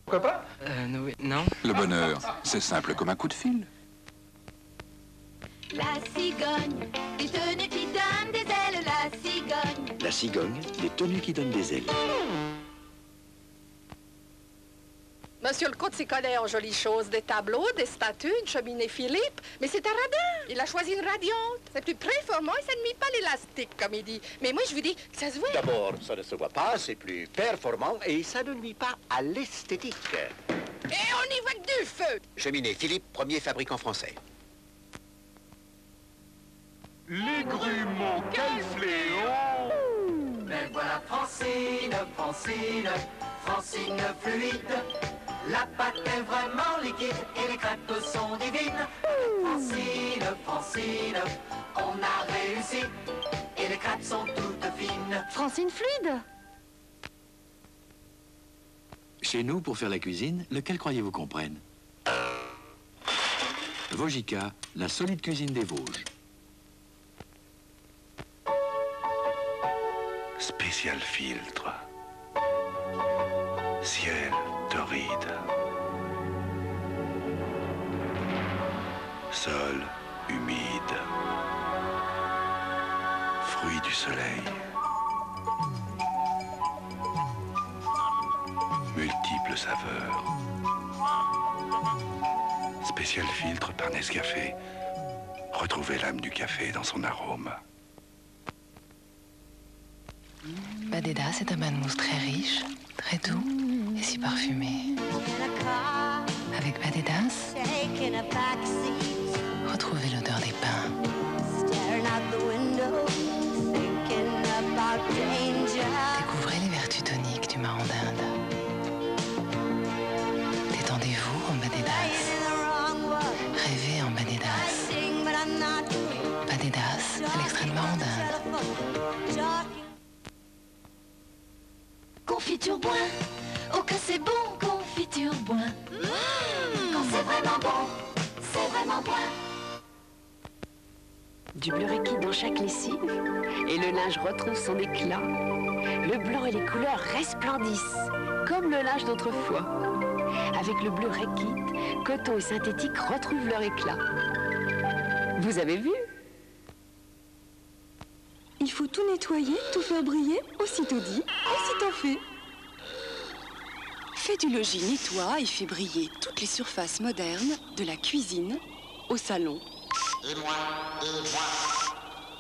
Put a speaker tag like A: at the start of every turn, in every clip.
A: Pourquoi pas?
B: Non.
C: Le bonheur, c'est simple comme un coup de fil.
D: La cigogne, des tenues qui donnent des ailes, la cigogne.
E: La cigogne, des tenues qui donnent des ailes.
F: Monsieur le comte s'y connaît en jolies choses, des tableaux, des statues, une cheminée Philippe, mais c'est un radin. Il a choisi une radiante. C'est plus performant et ça ne nuit pas l'élastique, comme il dit. Mais moi, je vous dis que ça se voit.
E: D'abord, ça ne se voit pas, c'est plus performant et ça ne nuit pas à l'esthétique.
F: Et on y voit que du feu.
E: Cheminée Philippe, premier fabricant français.
G: Les grumeaux, quel fléau!
H: Mais voilà Francine, Francine, Francine fluide. La pâte est vraiment liquide et les crêpes sont divines. Francine, Francine, on a réussi et les crêpes sont toutes fines.
D: Francine fluide.
I: Chez nous, pour faire la cuisine, lequel croyez-vous qu'on prenne? Vogica, la solide cuisine des Vosges.
J: Spécial filtre. Ciel torride. Sol humide. Fruits du soleil. Multiples saveurs. Spécial filtre par Nescafé. Retrouvez l'âme du café dans son arôme.
K: Badeda, c'est un bain de mousse très riche, très doux et si parfumé. Avec Badedas, retrouvez l'odeur des pins. Découvrez les vertus toniques du marron d'Inde. Détendez-vous en Badedas. Rêvez en Badedas. Badedas, c'est l'extrait de marron d'Inde.
D: Confiture Boin, oh que c'est bon, confiture Boin. Quand c'est vraiment bon, c'est vraiment Boin.
L: Du bleu requis dans chaque lessive et le linge retrouve son éclat. Le blanc et les couleurs resplendissent, comme le linge d'autrefois. Avec le bleu requis, coton et synthétique retrouvent leur éclat. Vous avez vu?
M: Il faut tout nettoyer, tout faire briller, aussitôt dit, aussitôt fait. Fait du logis nettoie et fait briller toutes les surfaces modernes, de la cuisine au salon.
N: Et moi.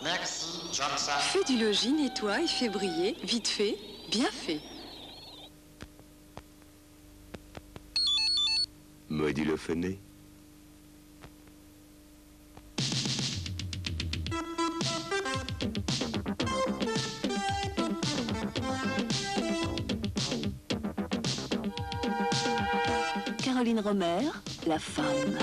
N: Merci, Johnson.
M: Fait du logis nettoie et fait briller, vite fait, bien fait.
E: Modulophoné.
M: Caroline Romer, la femme.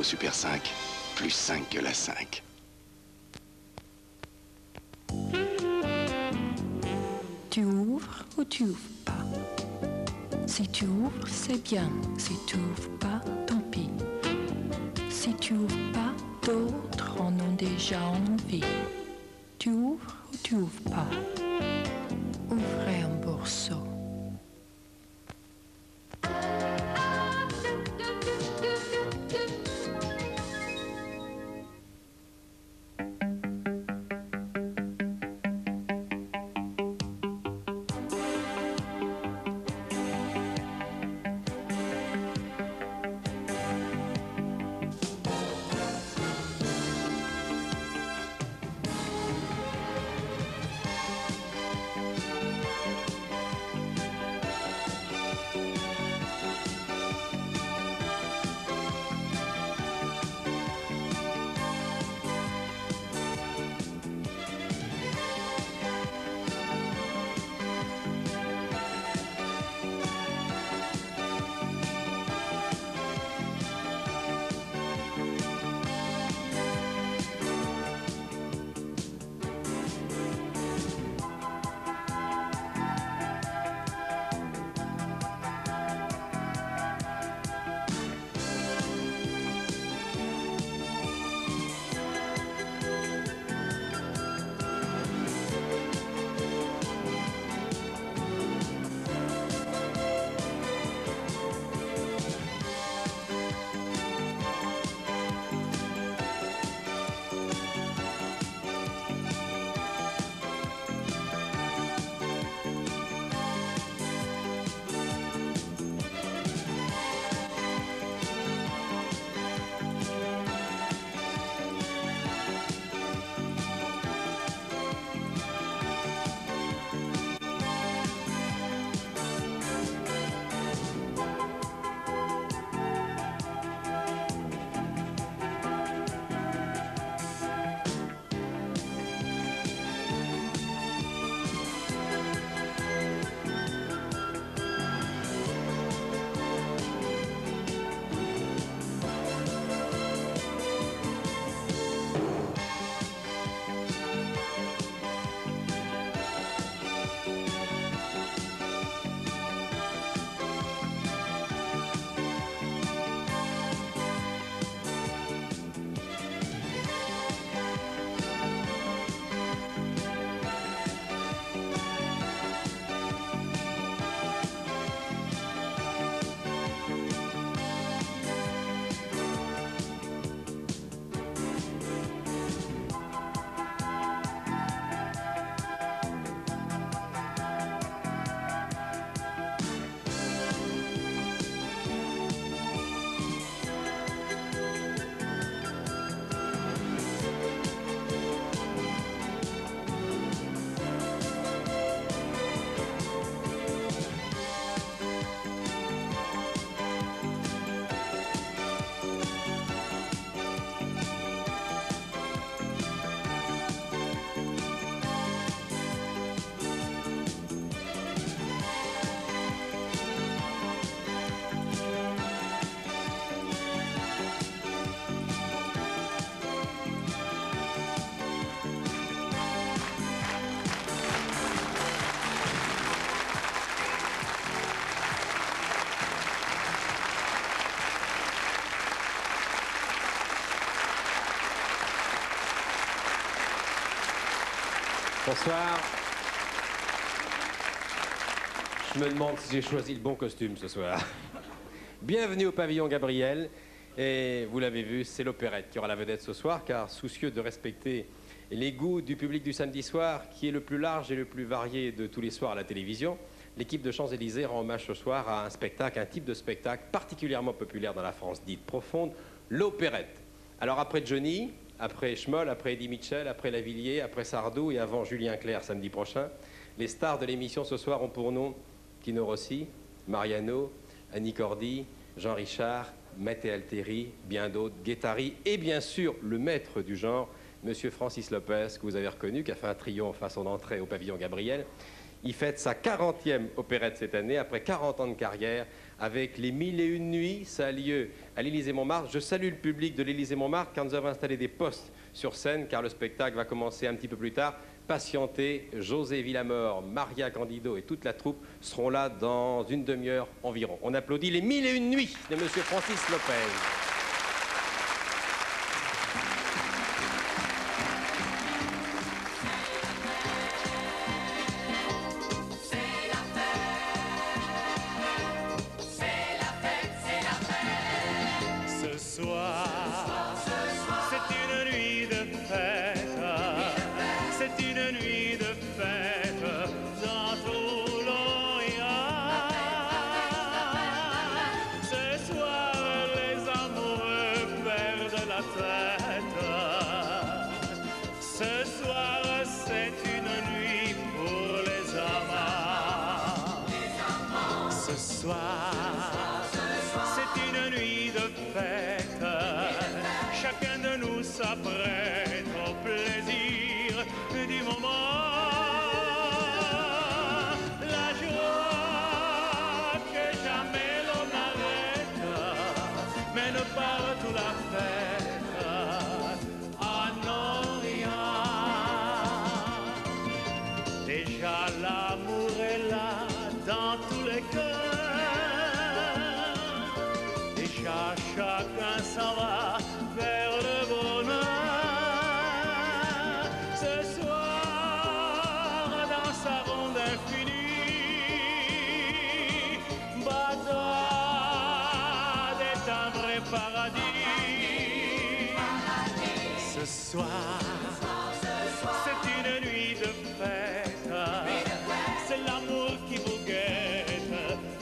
E: Super 5, plus 5 que la 5.
O: Tu ouvres ou tu ouvres pas. Si tu ouvres, c'est bien. Si tu ouvres pas, tant pis. Si tu ouvres pas, d'autres en ont déjà envie. Tu ouvres ou tu ouvres pas. Ouvrez un bourseau.
A: Bonsoir. Je me demande si j'ai choisi le bon costume ce soir. Bienvenue au pavillon Gabriel. Et vous l'avez vu, c'est l'opérette qui aura la vedette ce soir, car soucieux de respecter les goûts du public du samedi soir, qui est le plus large et le plus varié de tous les soirs à la télévision, l'équipe de Champs-Élysées rend hommage ce soir à un spectacle, un type de spectacle particulièrement populaire dans la France dite profonde, l'opérette. Alors après Johnny, après Schmoll, après Eddie Mitchell, après Lavilliers, après Sardou et avant Julien Clerc samedi prochain, les stars de l'émission ce soir ont pour nom Tino Rossi, Mariano, Annie Cordy, Jean Richard, Matteo Altieri, bien d'autres, Guettari et bien sûr le maître du genre, Monsieur Francis Lopez, que vous avez reconnu, qui a fait un triomphe à son entrée au pavillon Gabriel. Il fête sa 40e opérette cette année, après 40 ans de carrière, avec les 1001 nuits. Ça a lieu à l'Élysée-Montmartre. Je salue le public de l'Élysée-Montmartre, car nous avons installé des postes sur scène, car le spectacle va commencer un petit peu plus tard. Patientez, José Villamor, Maria Candido et toute la troupe seront là dans une demi-heure environ. On applaudit les 1001 nuits de Monsieur Francis Lopez.
B: S'apprête au plaisir du moment. La joie que jamais l'on n'arrête mène partout la fête à non rien. Déjà l'amour est là dans tous les cœurs. Déjà chacun s'en va vers le bonheur. Ce soir, dans sa ronde infinie, Bagdad est un vrai paradis. Ce soir, c'est une nuit de fête. C'est l'amour qui vous guette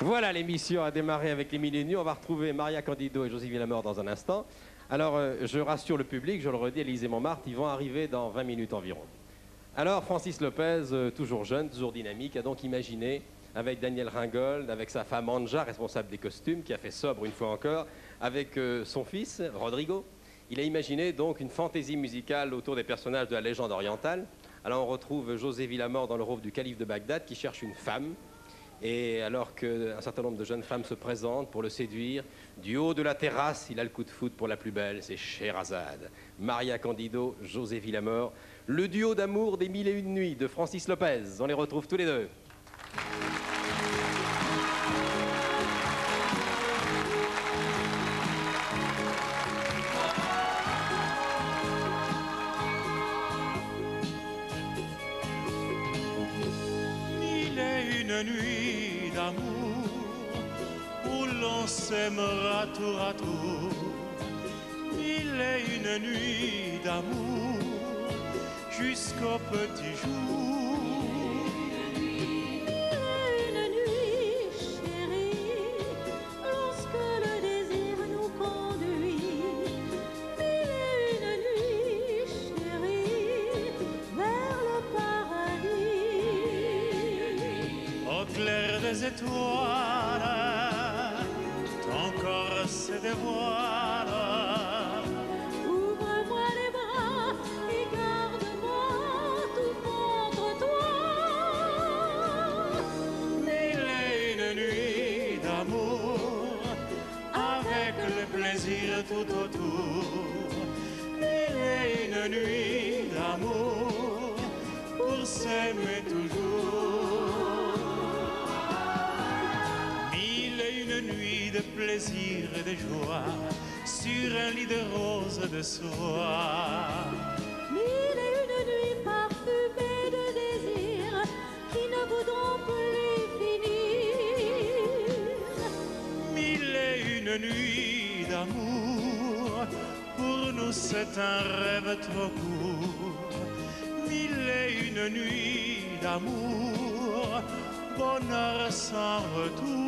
A: Voilà, l'émission a démarré avec les Mille et Une Nuits. On va retrouver Maria Candido et José Villamor dans un instant. Alors, je rassure le public, je le redis, Élysée-Montmartre, ils vont arriver dans 20 minutes environ. Alors, Francis Lopez, toujours jeune, toujours dynamique, a donc imaginé, avec Daniel Ringold, avec sa femme Anja, responsable des costumes, qui a fait sobre une fois encore, avec son fils, Rodrigo, il a imaginé donc une fantaisie musicale autour des personnages de la légende orientale. Alors, on retrouve José Villamor dans le rôle du calife de Bagdad, qui cherche une femme. Et alors qu'un certain nombre de jeunes femmes se présentent pour le séduire, du haut de la terrasse, il a le coup de foudre pour la plus belle, c'est Scheherazade. Maria Candido, José Villamor, le duo d'amour des Mille et Une Nuits de Francis Lopez. On les retrouve tous les deux.
B: Une nuit d'amour où l'on s'aimera tour à tour. Il est une nuit d'amour jusqu'au petit jour.
N: Il est une nuit, chérie, lorsque le désir nous conduit. Il est une nuit, chérie, vers le paradis.
B: Au clair des étoiles, ton corps se dévoile.
N: Ouvre-moi les bras et garde-moi tout contre toi.
B: Il est une nuit d'amour avec le plaisir tout autour. Il est une nuit d'amour pour s'aimer toujours. Une nuit de plaisir et de joie sur un lit de roses de soie.
N: Mille et une nuits parfumées de désir qui ne voudront plus finir.
B: Mille et une nuits d'amour, pour nous c'est un rêve trop court. Mille et une nuits d'amour, bonheur sans retour.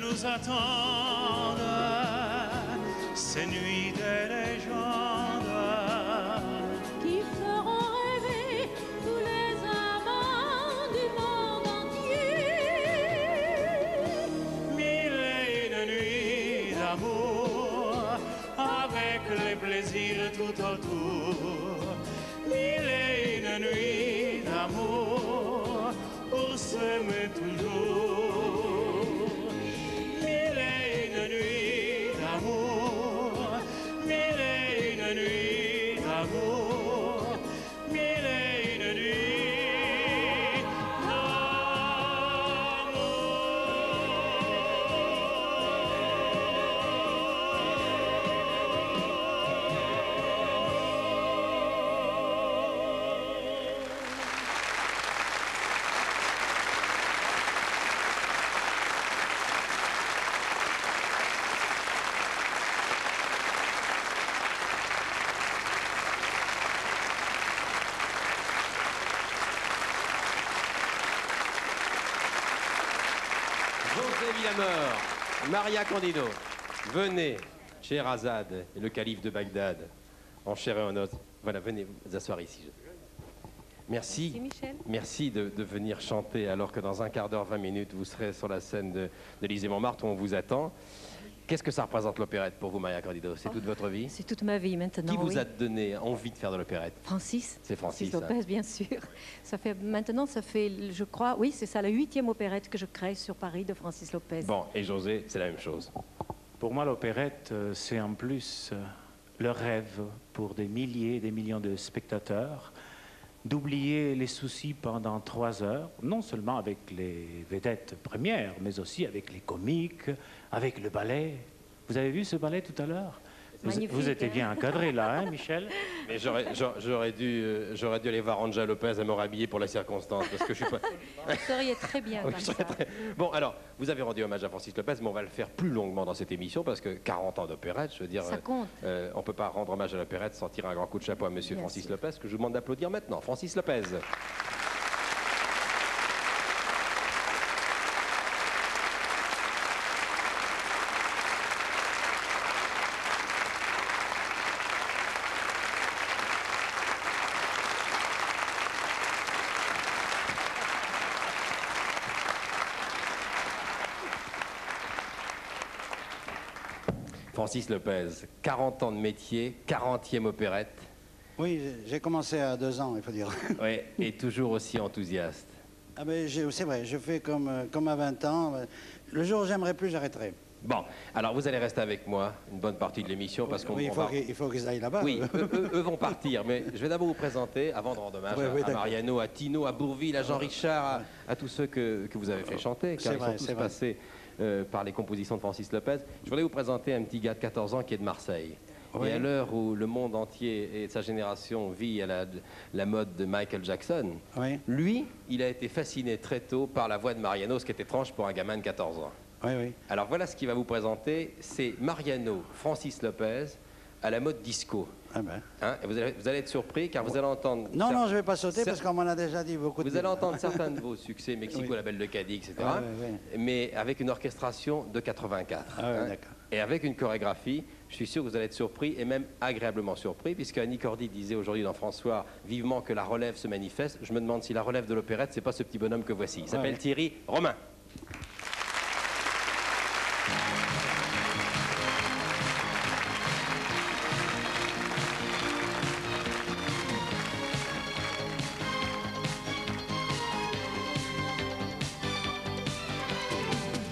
B: Nous attendent ces nuits des légendes
N: qui feront rêver tous les amants du monde entier.
B: Mille et une nuits d'amour avec les plaisirs tout autour. Mille et une nuits d'amour pour s'aimer toujours.
A: José Villamor, Maria Candido, venez, Scheherazade et le calife de Bagdad, en chair et en os. Voilà, venez vous asseoir ici. Merci.
P: Merci, Michel.
A: Merci de venir chanter alors que dans un quart d'heure, 20 minutes, vous serez sur la scène de l'Élysée-Montmartre où on vous attend. Qu'est-ce que ça représente l'opérette pour vous, Maria Candido? C'est toute votre vie?
P: C'est toute ma vie maintenant.
A: Qui vous a donné envie de faire de l'opérette?
P: Francis.
A: C'est Francis.
P: Lopez, bien sûr. Maintenant, ça fait, je crois, oui, c'est ça, la 8e opérette que je crée sur Paris de Francis Lopez.
A: Bon, et José, c'est la même chose.
Q: Pour moi, l'opérette, c'est en plus le rêve pour des milliers et des millions de spectateurs d'oublier les soucis pendant 3 heures, non seulement avec les vedettes premières, mais aussi avec les comiques, avec le ballet. Vous avez vu ce ballet tout à l'heure?
P: Magnifique.
Q: Vous étiez bien encadré là, hein, Michel?
A: Mais j'aurais dû aller voir Angela Lopez, elle m'aurait habillé pour la circonstance, parce que je suis pas...
P: Vous seriez très bien
A: Oui,
P: comme
A: je
P: ça.
A: serais très- Bon, alors, vous avez rendu hommage à Francis Lopez, mais on va le faire plus longuement dans cette émission, parce que 40 ans d'opérette, je veux dire...
P: Ça compte.
A: on ne peut pas rendre hommage à l'opérette sans tirer un grand coup de chapeau à Monsieur Francis Lopez, que je vous demande d'applaudir maintenant. Francis Lopez. Francis Lopez, 40 ans de métier, 40e opérette.
R: Oui, j'ai commencé à 2 ans, il faut dire.
A: Oui, et toujours aussi enthousiaste.
R: Ah ben, c'est vrai, je fais comme à 20 ans. Le jour où j'aimerais plus, j'arrêterai.
A: Bon, alors vous allez rester avec moi une bonne partie de l'émission parce qu'on
R: Oui,
A: on va...
R: il faut qu'ils aillent là-bas.
A: Oui, eux vont partir, mais je vais d'abord vous présenter, avant de rendre hommage
R: Oui,
A: à
R: d'accord.
A: Mariano, à Tino, à Bourvil, à Jean Richard, à tous ceux que vous avez fait chanter, car
R: C'est vrai,
A: ils sont
R: c'est
A: tous
R: vrai.
A: passés par les compositions de Francis Lopez. Je voulais vous présenter un petit gars de 14 ans qui est de Marseille.
R: Oui.
A: Et à l'heure où le monde entier et sa génération vit à la mode de Michael Jackson, lui, il a été fasciné très tôt par la voix de Mariano, ce qui est étrange pour un gamin de 14 ans.
R: Oui, oui.
A: Alors voilà ce qu'il va vous présenter, c'est Mariano Francis Lopez à la mode disco.
R: Ah ben.
A: Hein, et vous allez être surpris car vous allez entendre...
R: Non, non, je ne vais pas sauter parce qu'on m'en a déjà dit beaucoup de
A: Vous allez entendre certains de vos succès, Mexico,
R: Oui.
A: La Belle de Cadix, etc.
R: Ah, oui,
A: Mais avec une orchestration de 84.
R: Ah, oui, d'accord.
A: Et avec une chorégraphie, je suis sûr que vous allez être surpris et même agréablement surpris, puisque Annie Cordy disait aujourd'hui dans François vivement que la relève se manifeste. Je me demande si la relève de l'opérette, c'est pas ce petit bonhomme que voici. Il s'appelle
R: Ouais.
A: Thierry Romain.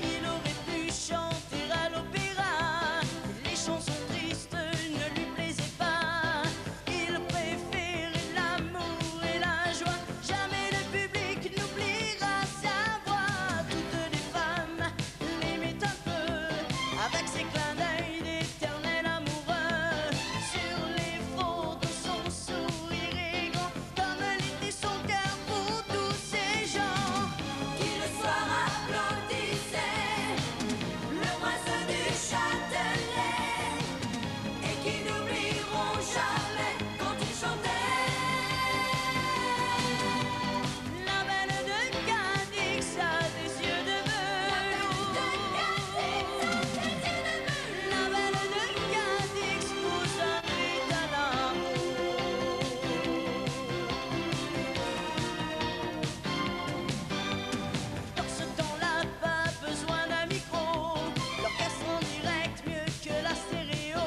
N: Il aurait pu chanter à l'opéra, les chansons tristes ne lui plaisaient pas. Il préférait l'amour et la joie, jamais le public n'oubliera sa voix. Toutes les femmes l'aimaient un peu, avec ses clins d'œil d'éternel amoureux. Sur les photos, son sourire est grand, comme l'était son cœur pour tous ces gens qui le soir applaudissaient le prince du Châtelet et qui n'oublieront jamais quand il chantait. La belle de Cadix a des yeux de velours. La belle de Cadix pousse un cri à l'amour. Dans ce temps-là, pas besoin d'un micro, l'orchestre en direct mieux que la stéréo.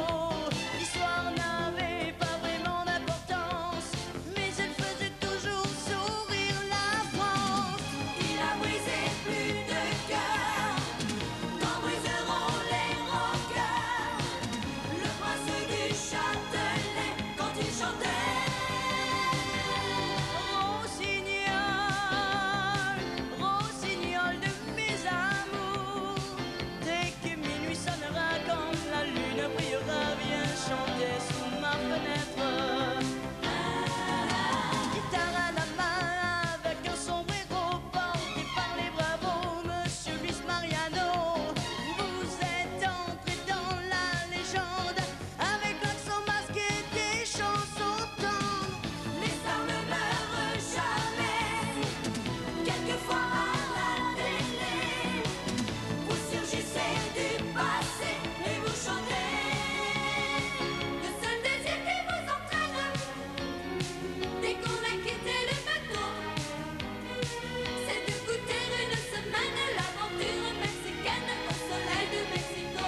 N: L'histoire n'avait pas vraiment d'importance, mais elle faisait toujours sourire la France. Il a brisé plus de cœurs, qu'en briseront les rockers. Le prince du Châtelet quand il chantait. Rossignol, rossignol de mes amours, dès que minuit sonnera, quand la lune brillera, viens chanter sous ma fenêtre. Guitare à la main avec un sombrero porté par les bravos, Monsieur Luis Mariano. Vous êtes entré dans la légende avec l'accent masqué des chansons tendres. Les stars ne meurent jamais, quelquefois à la télé. Vous surgissez du passé et vous chantez. Le seul désir qui vous entraîne dès qu'on a quitté le bateau, c'est de goûter une semaine l'aventure mexicaine au soleil de Mexico.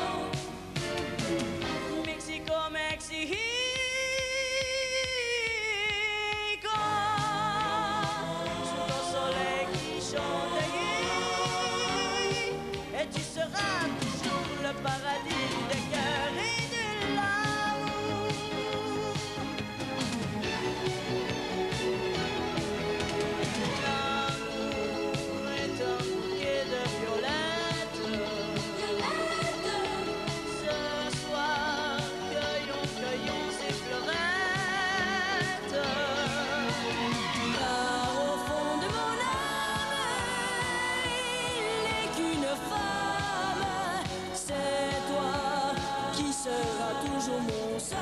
N: Mexico, Mexico, sous ton soleil qui chante, et tu seras toujours le paradis des cœurs et de l'amour. L'amour est un bouquet de violettes. Ce soir, cueillons toujours mon seul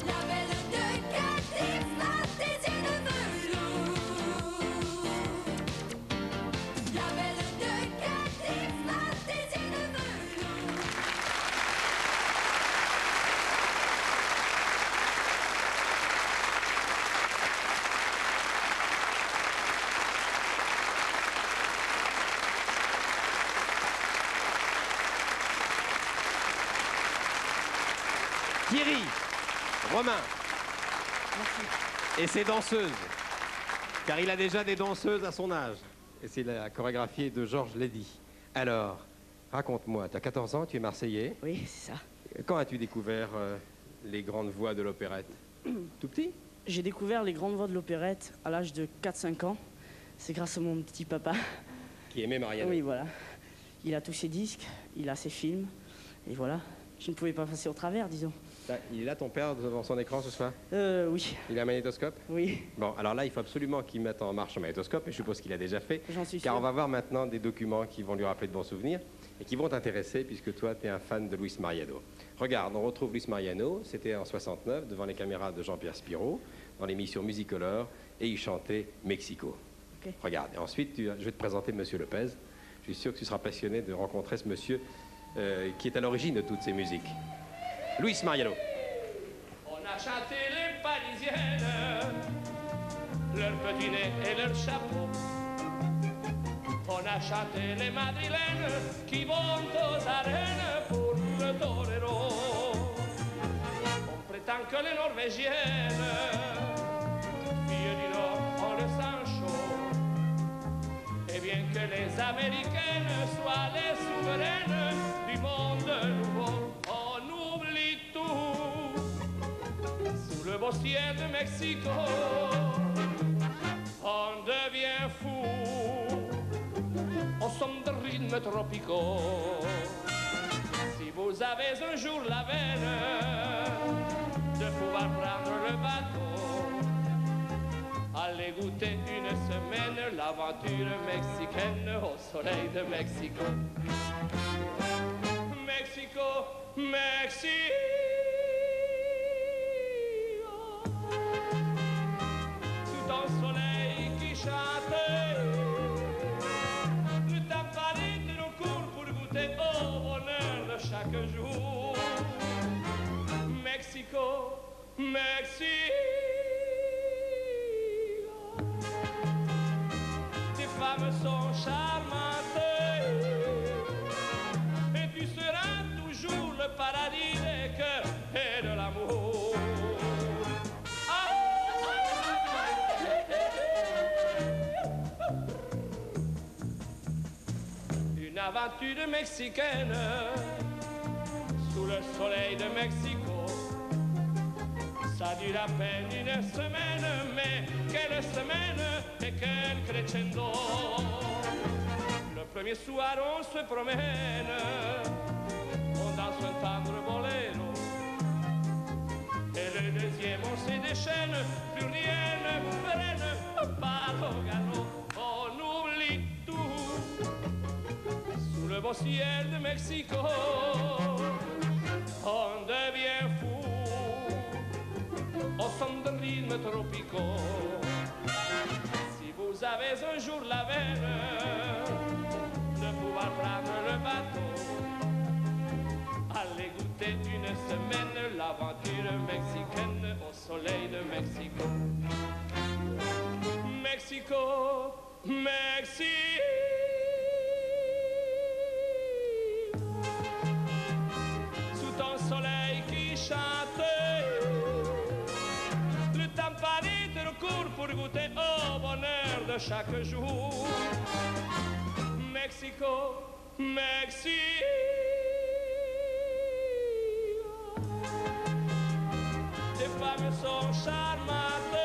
N: La belle de Cathy, fantaisie de velours. La belle de Cathy, fantaisie de velours.
A: Thierry, Romain et ses danseuses, car il a déjà des danseuses à son âge. Et c'est la chorégraphie de Georges Lédy. Alors, raconte-moi, tu as 14 ans, tu es Marseillais.
S: Oui, c'est ça.
A: Quand as-tu découvert les grandes voix de l'opérette? Tout petit?
S: J'ai découvert les grandes voix de l'opérette à l'âge de 4-5 ans. C'est grâce à mon petit papa.
A: Qui aimait Marianne.
S: Oui, voilà. Il a tous ses disques, il a ses films. Et voilà, je ne pouvais pas passer au travers, disons.
A: Il est là, ton père, devant son écran ce soir?
S: Oui.
A: Il a un magnétoscope?
S: Oui.
A: Bon, alors là, il faut absolument qu'il mette en marche un magnétoscope, et je suppose qu'il a déjà fait.
S: J'en suis sûr.
A: Car on va voir maintenant des documents qui vont lui rappeler de bons souvenirs, et qui vont t'intéresser, puisque toi, tu es un fan de Luis Mariano. Regarde, on retrouve Luis Mariano, c'était en 69, devant les caméras de Jean-Pierre Spiro, dans l'émission Musicolor, et il chantait Mexico.
S: Okay.
A: Regarde, et ensuite, je vais te présenter Monsieur Lopez. Je suis sûr que tu seras passionné de rencontrer ce monsieur qui est à l'origine de toutes ces musiques. Luis Mariano.
T: On a chanté les Parisiennes, leur petit nez et leur chapeau. On a chanté les Madrilènes qui vont aux arènes pour le torero. On prétend que les Norvégiennes, filles du Nord, ont le sang chaud. Et bien que les Américaines soient les souveraines du monde nouveau, on oublie tout sous le beau ciel de Mexico. On devient fou au son de rythmes tropicaux. Si vous avez un jour la veine de pouvoir prendre le bateau, allez goûter une semaine l'aventure mexicaine au soleil de Mexico. Mexico, Mexico. Sous ton soleil qui chante, le temps parait de nos cours pour goûter au bonheur de chaque jour. Mexico, Mexico. Tes femmes sont charmantes et tu seras toujours le paradis des cœurs et de l'amour. Une aventure mexicaine sous le soleil de Mexico. Ça dure à peine une semaine, mais quelle semaine et quel crescendo. Le premier soir on se promène, on danse un tendre boléro. Et le deuxième on se déchaîne, plus rien ne freine, on part au galop. On oublie tout sous le beau ciel de Mexico. On devient fou au son de rythmes tropicaux. Si vous avez un jour la veine de pouvoir prendre le bateau, allez goûter une semaine l'aventure mexicaine au soleil de Mexico. Mexico, Mexico. Sous ton soleil qui chante, le temps parait de recours pour goûter au bonheur de chaque jour. Mexico, Mexico. Tes femmes sont charmantes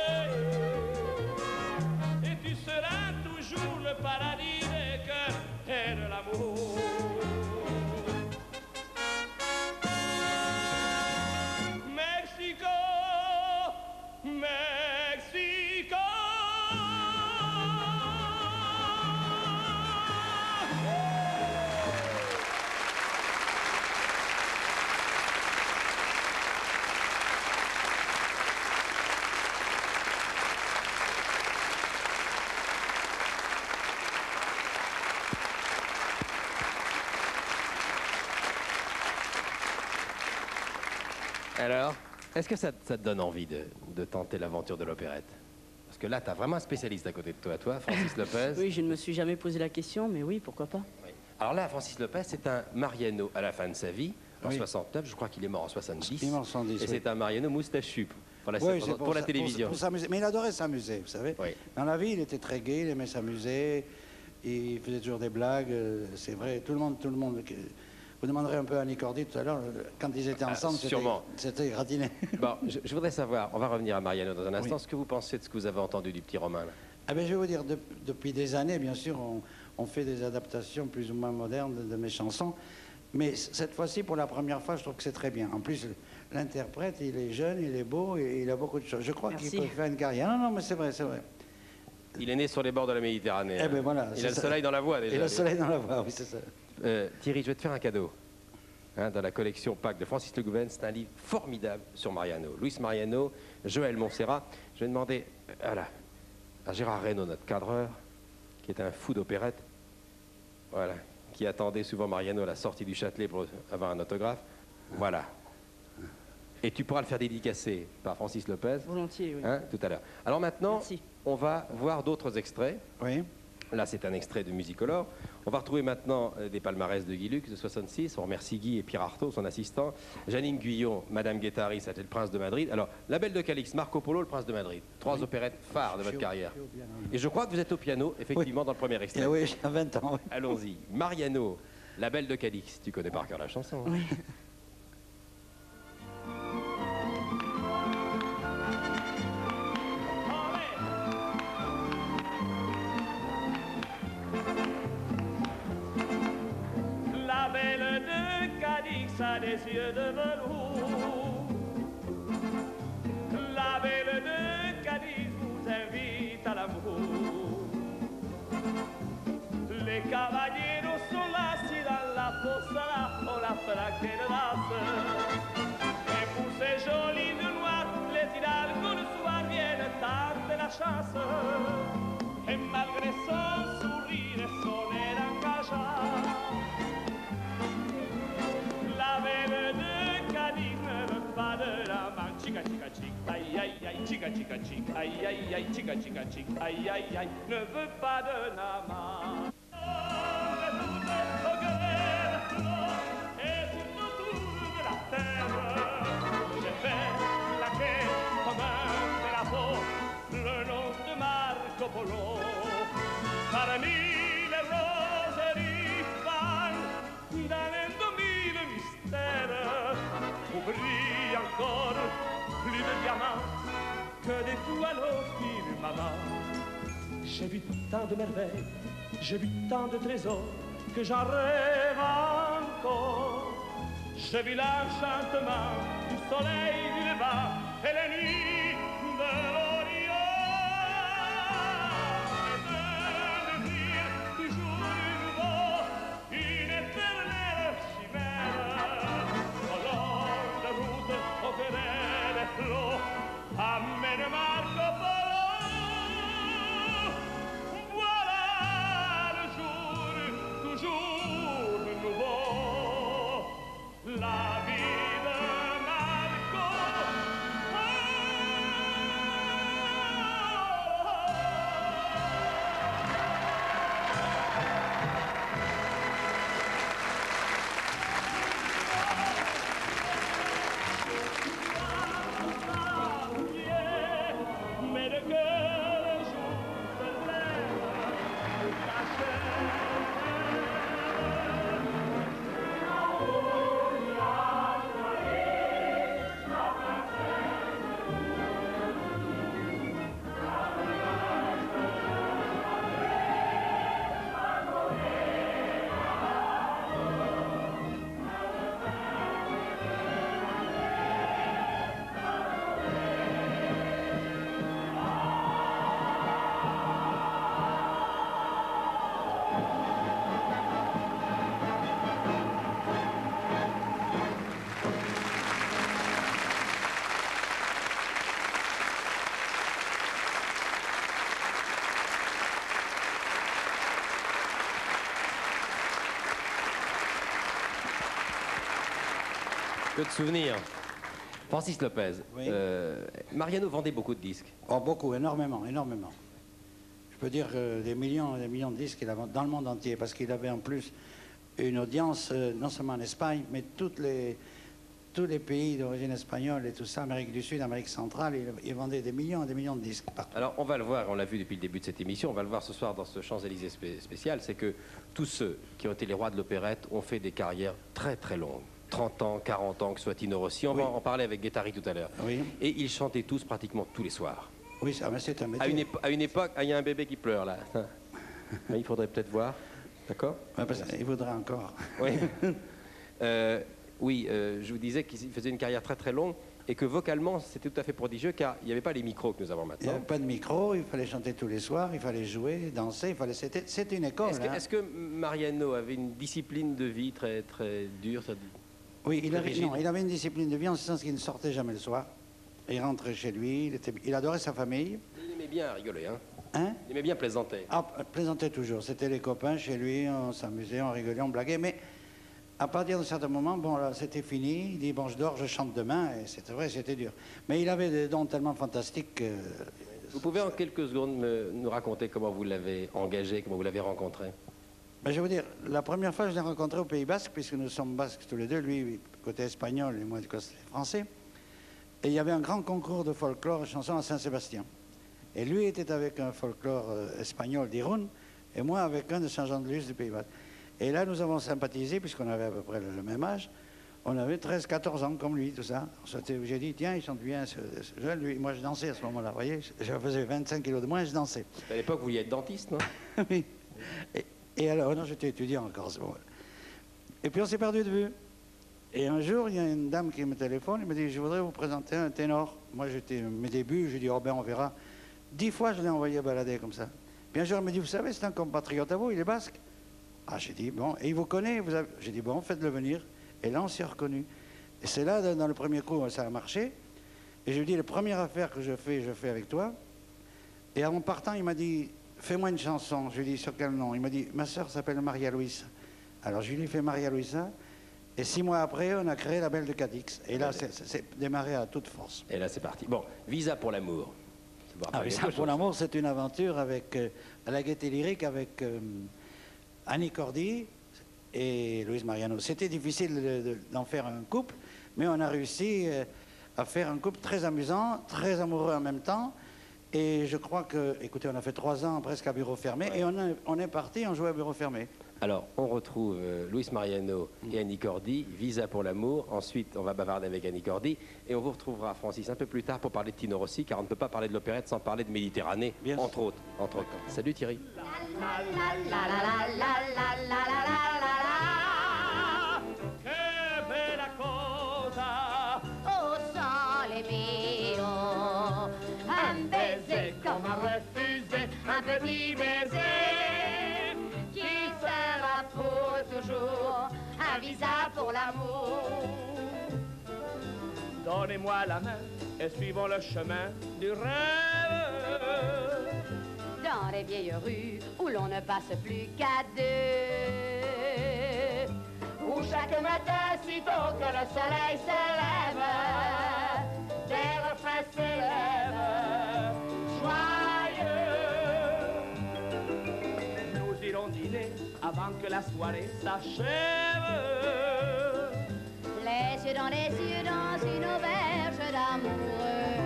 T: et tu seras toujours le paradis des cœurs et de l'amour. Mexico, Mexico.
A: Alors, est-ce que ça te donne envie de tenter l'aventure de l'opérette? Parce que là, tu as vraiment un spécialiste à côté de toi, Francis Lopez.
S: Oui, je ne me suis jamais posé la question, mais oui, pourquoi pas.
A: Oui. Alors là, Francis Lopez, c'est un Mariano à la fin de sa vie, en 69, je crois qu'il est mort en 70.
R: Il est mort en 70,
A: et c'est un Mariano moustachu pour la,
R: Oui,
A: pour la télévision.
R: Pour s'amuser. Mais il adorait s'amuser, vous savez.
A: Oui.
R: Dans la vie, il était très gai, il aimait s'amuser, il faisait toujours des blagues, c'est vrai. Tout le monde. Vous demanderez un peu à Nicordi tout à l'heure, quand ils étaient ensemble, c'était gratiné.
A: Bon, je voudrais savoir, on va revenir à Mariano dans un instant, ce que vous pensez de ce que vous avez entendu du petit Romain là?
R: Ah ben, je vais vous dire, depuis des années, bien sûr, on fait des adaptations plus ou moins modernes de mes chansons. Mais cette fois-ci, pour la première fois, je trouve que c'est très bien. En plus, l'interprète, il est jeune, il est beau, et il a beaucoup de choses. Je crois qu'il peut faire une carrière. Non, mais c'est vrai, c'est vrai.
A: Il est né sur les bords de la Méditerranée.
R: Eh ben voilà,
A: il a le soleil dans la voix déjà.
R: Il a le soleil dans la voix, oui, c'est ça.
A: Thierry, je vais te faire un cadeau. Dans la collection Pâques de Francis Le Gouven, c'est un livre formidable sur Mariano. Luis Mariano, Joël Montserrat. Je vais demander à Gérard Reynaud, notre cadreur, qui est un fou d'opérette, voilà, qui attendait souvent Mariano à la sortie du Châtelet pour avoir un autographe. Voilà. Et tu pourras le faire dédicacer par Francis Lopez.
S: Volontiers, oui.
A: Tout à l'heure. Alors maintenant, on va voir d'autres extraits.
R: Oui.
A: Là, c'est un extrait de Musicolor. On va retrouver maintenant des palmarès de Guy Lux de 66. On remercie Guy et Pierre Artaud, son assistant. Janine Guyon, Madame Guettari, c'était le Prince de Madrid. Alors, La Belle de Calix, Marco Polo, le Prince de Madrid. 3 opérettes phares de votre carrière. Et je crois que vous êtes au piano, effectivement, dans le premier extrait.
R: Oui, j'ai 20 ans. Oui.
A: Allons-y. Mariano, La Belle de Calix. Tu connais par cœur la chanson. Hein?
S: Oui.
T: La belle de Cadix a des yeux de velours. La belle de Cadix vous invite à l'amour. Les caballeros sont là, si dans la posada on la frappe de l'as. Et pour ces jolis de noir, les hidalgos le soir viennent tenter la chasse. Et malgré son sourire et son air engageant, la belle de Cadix ne veut pas de la main. Chica, chica, chica, aïe, aïe, aïe, chica, chica, chica, aïe, aïe, aïe, chica, chica, chica, aïe, aïe, aïe, ne veut pas de la main. Et tout autour de la terre, j'ai fait claquer comme un drapeau le nom de Marco Polo. Parmi les roseraie vannes, dans les 2000 mystères, où brille encore plus de diamants que d'étoiles au firmament. J'ai vu tant de merveilles, j'ai vu tant de trésors que j'en rêve encore. J'ai vu l'enchantement du soleil du levant et les nuits de l'Orient. Et de devenir toujours nouveau, une éternelle chimère. Au long de route, opérer les flots, amène Marco Polo. La vie de Marco. Mais de que le jour se lève, la chair.
A: Que de souvenirs. Francis Lopez,
R: Oui.
A: Mariano vendait beaucoup de disques.
R: Oh, beaucoup, énormément, énormément. Je peux dire des millions et des millions de disques qu'il avait dans le monde entier, parce qu'il avait en plus une audience, non seulement en Espagne, mais tous les pays d'origine espagnole et tout ça, Amérique du Sud, Amérique centrale, il vendait des millions et des millions de disques partout.
A: Alors, on va le voir, on l'a vu depuis le début de cette émission, on va le voir ce soir dans ce Champs-Élysées spécial, c'est que tous ceux qui ont été les rois de l'opérette ont fait des carrières très très longues. 30 ans, 40 ans, que ce soit Tino Rossi. On va en parler avec Guettari tout à l'heure.
R: Oui.
A: Et ils chantaient tous pratiquement tous les soirs.
R: Oui, ça, mais c'est un métier.
A: À une époque, il y a un bébé qui pleure là. Il faudrait peut-être voir. D'accord?
R: Ouais, il voudrait encore.
A: Oui. Je vous disais qu'il faisait une carrière très très longue et que vocalement c'était tout à fait prodigieux car il n'y avait pas les micros que nous avons
R: Il n'y
A: maintenant.
R: avait pas de micro, il fallait chanter tous les soirs, il fallait jouer, danser, c'était une école.
A: Est-ce que Mariano avait une discipline de vie très très dure?
R: Oui, il avait une discipline de vie en ce sens qu'il ne sortait jamais le soir. Il rentrait chez lui, il adorait sa famille.
A: Il aimait bien rigoler, hein?
R: Hein?
A: Il aimait bien plaisanter.
R: Ah, plaisanter toujours. C'était les copains chez lui, on s'amusait, on rigolait, on blaguait. Mais à partir d'un certain moment, bon, là, c'était fini. Il dit, bon, je dors, je chante demain. Et c'était vrai, c'était dur. Mais il avait des dons tellement fantastiques que...
A: Vous pouvez en quelques secondes nous raconter comment vous l'avez engagé, comment vous l'avez rencontré?
R: Ben, je vais vous dire, la première fois, je l'ai rencontré au Pays Basque, puisque nous sommes basques tous les deux, lui côté espagnol et moi du côté français. Et il y avait un grand concours de folklore et chansons à Saint-Sébastien. Et lui était avec un folklore espagnol d'Irún, et moi avec un de Saint-Jean-de-Luz du Pays Basque. Et là, nous avons sympathisé, puisqu'on avait à peu près le même âge. On avait 13-14 ans, comme lui, tout ça. J'ai dit, tiens, il chante bien, ce jeune. Lui, moi, je dansais à ce moment-là, vous voyez. Je faisais 25 kilos de moins, je dansais.
A: À l'époque, vous vouliez être dentiste, non?
R: Oui. Et alors, non, j'étais étudiant encore, c'est bon. Et puis, on s'est perdu de vue. Et un jour, il y a une dame qui me téléphone, elle me dit, je voudrais vous présenter un ténor. Moi, j'étais mes débuts, je dis, oh ben, on verra. 10 fois, je l'ai envoyé balader comme ça. Puis un jour, elle me dit, vous savez, c'est un compatriote à vous, il est basque. Ah, j'ai dit, bon, et il vous connaît, j'ai dit, bon, faites-le venir. Et là, on s'est reconnu. Et c'est là, dans le premier coup, ça a marché. Et je lui dis, la première affaire que je fais avec toi. Et en partant, il m'a dit, fais-moi une chanson. Je lui ai dit, sur quel nom? Il m'a dit, ma sœur s'appelle Maria Luisa. Alors, je lui ai fait Maria Luisa. Et 6 mois après, on a créé la Belle de Cadix. Et là, c'est démarré à toute force.
A: Et là, c'est parti. Bon, Visa pour l'amour.
R: Ah, Visa pour l'amour, c'est une aventure avec, à la Gaîté Lyrique avec Annie Cordy et Luis Mariano. C'était difficile d'en faire un couple, mais on a réussi à faire un couple très amusant, très amoureux en même temps. Et je crois que, écoutez, on a fait 3 ans presque à bureau fermé, et on est parti, on jouait à bureau fermé.
A: Alors, on retrouve Luis Mariano et Annie Cordy, Visa pour l'amour. Ensuite, on va bavarder avec Annie Cordy. Et on vous retrouvera, Francis, un peu plus tard pour parler de Tino Rossi, car on ne peut pas parler de l'opérette sans parler de Méditerranée, entre autres. Salut Thierry.
N: Che bella cosa, oh sole mio, un baiser comme un refusé, un petit baiser qui sera pour toujours, un visa pour l'amour. Donnez-moi la main et suivons le chemin du rêve. Dans les vieilles rues où l'on ne passe plus qu'à 2. Où chaque matin, sitôt que le soleil se lève, des refrains s'élèvent, joyeux. Nous irons dîner avant que la soirée s'achève. Les yeux dans une auberge d'amoureux.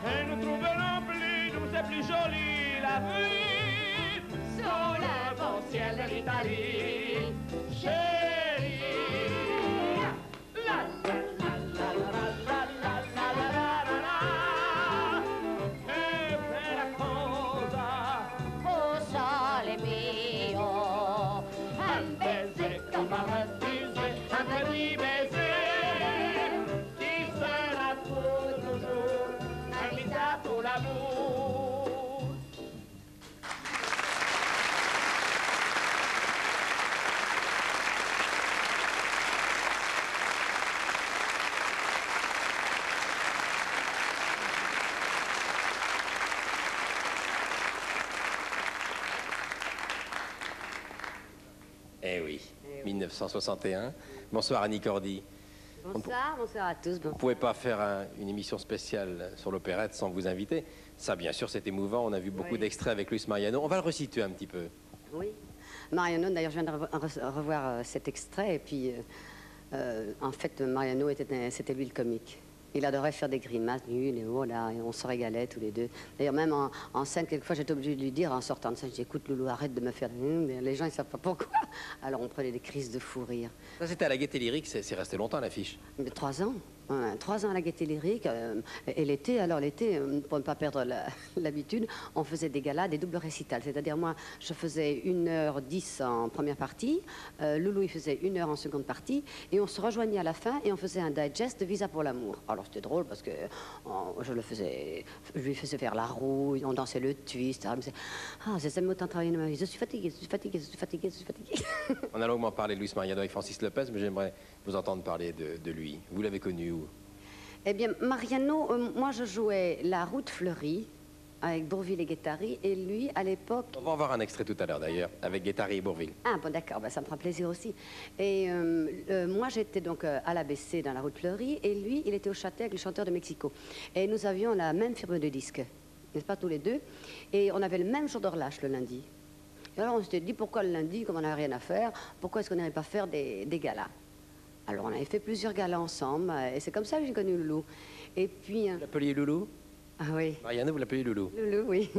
N: Et nous trouverons plus douce et plus jolie la vie sous le bon ciel de l'Italie, chérie. La la la la la la la la la la la. Che bella cosa, oh sole mio, un baiser comme un refusé, un petit baiser qui sera pour toujours un visa pour l'amour.
A: Eh oui, 1961. Bonsoir Annie Cordy.
U: Bonsoir, bonsoir à tous.
A: On ne pouvait pas faire une émission spéciale sur l'opérette sans vous inviter. Ça, bien sûr, c'est émouvant. On a vu beaucoup d'extraits avec Luis Mariano. On va le resituer un petit peu.
U: Oui. Mariano, d'ailleurs, je viens de revoir cet extrait. Et puis, en fait, Mariano, c'était lui le comique. Il adorait faire des grimaces nulles et voilà, et on se régalait tous les deux. D'ailleurs, même en scène, quelquefois, j'étais obligée de lui dire, en sortant de scène, je dis, écoute, Loulou, arrête de me faire... Les gens, ils savent pas pourquoi. Alors, on prenait des crises de fou rire.
A: Ça, c'était à la Gaîté Lyrique, c'est resté longtemps, l'affiche.
U: 3 ans. 3 ans à la Gaîté Lyrique. Et l'été, pour ne pas perdre l'habitude, on faisait des galas, des doubles récitals. C'est-à-dire, moi, je faisais 1h10 en première partie, Loulou, il faisait 1 heure en seconde partie, et on se rejoignait à la fin, et on faisait un digest de Visa pour l'amour. Alors, c'était drôle, parce que je lui faisais faire la rouille, on dansait le twist. C'est ça, autant travailler de ma vie. Je suis fatiguée, je suis fatiguée, je suis fatiguée, je suis fatiguée.
A: On a longuement parlé de Luis Mariano avec Francis Lopez, mais j'aimerais vous entendre parler de lui. Vous l'avez connu où?
U: Eh bien, Mariano, moi je jouais La Route Fleurie avec Bourvil et Guettari, et lui, à l'époque...
A: On va en voir un extrait tout à l'heure d'ailleurs, avec Guettari et Bourvil.
U: Ah bon, d'accord, ça me fera plaisir aussi. Et moi j'étais donc à l'ABC dans La Route Fleurie, et lui, il était au Châtelet avec le chanteur de Mexico. Et nous avions la même firme de disques, n'est-ce pas, tous les deux, et on avait le même jour de relâche le lundi. Et alors on s'était dit, pourquoi le lundi, comme on n'avait rien à faire, pourquoi est-ce qu'on n'irait pas faire des galas? Alors, on avait fait plusieurs galas ensemble, et c'est comme ça que j'ai connu Loulou. Et puis...
A: Vous l'appeliez Loulou?
U: Ah oui.
A: Mariano, vous l'appeliez Loulou?
U: Loulou, oui.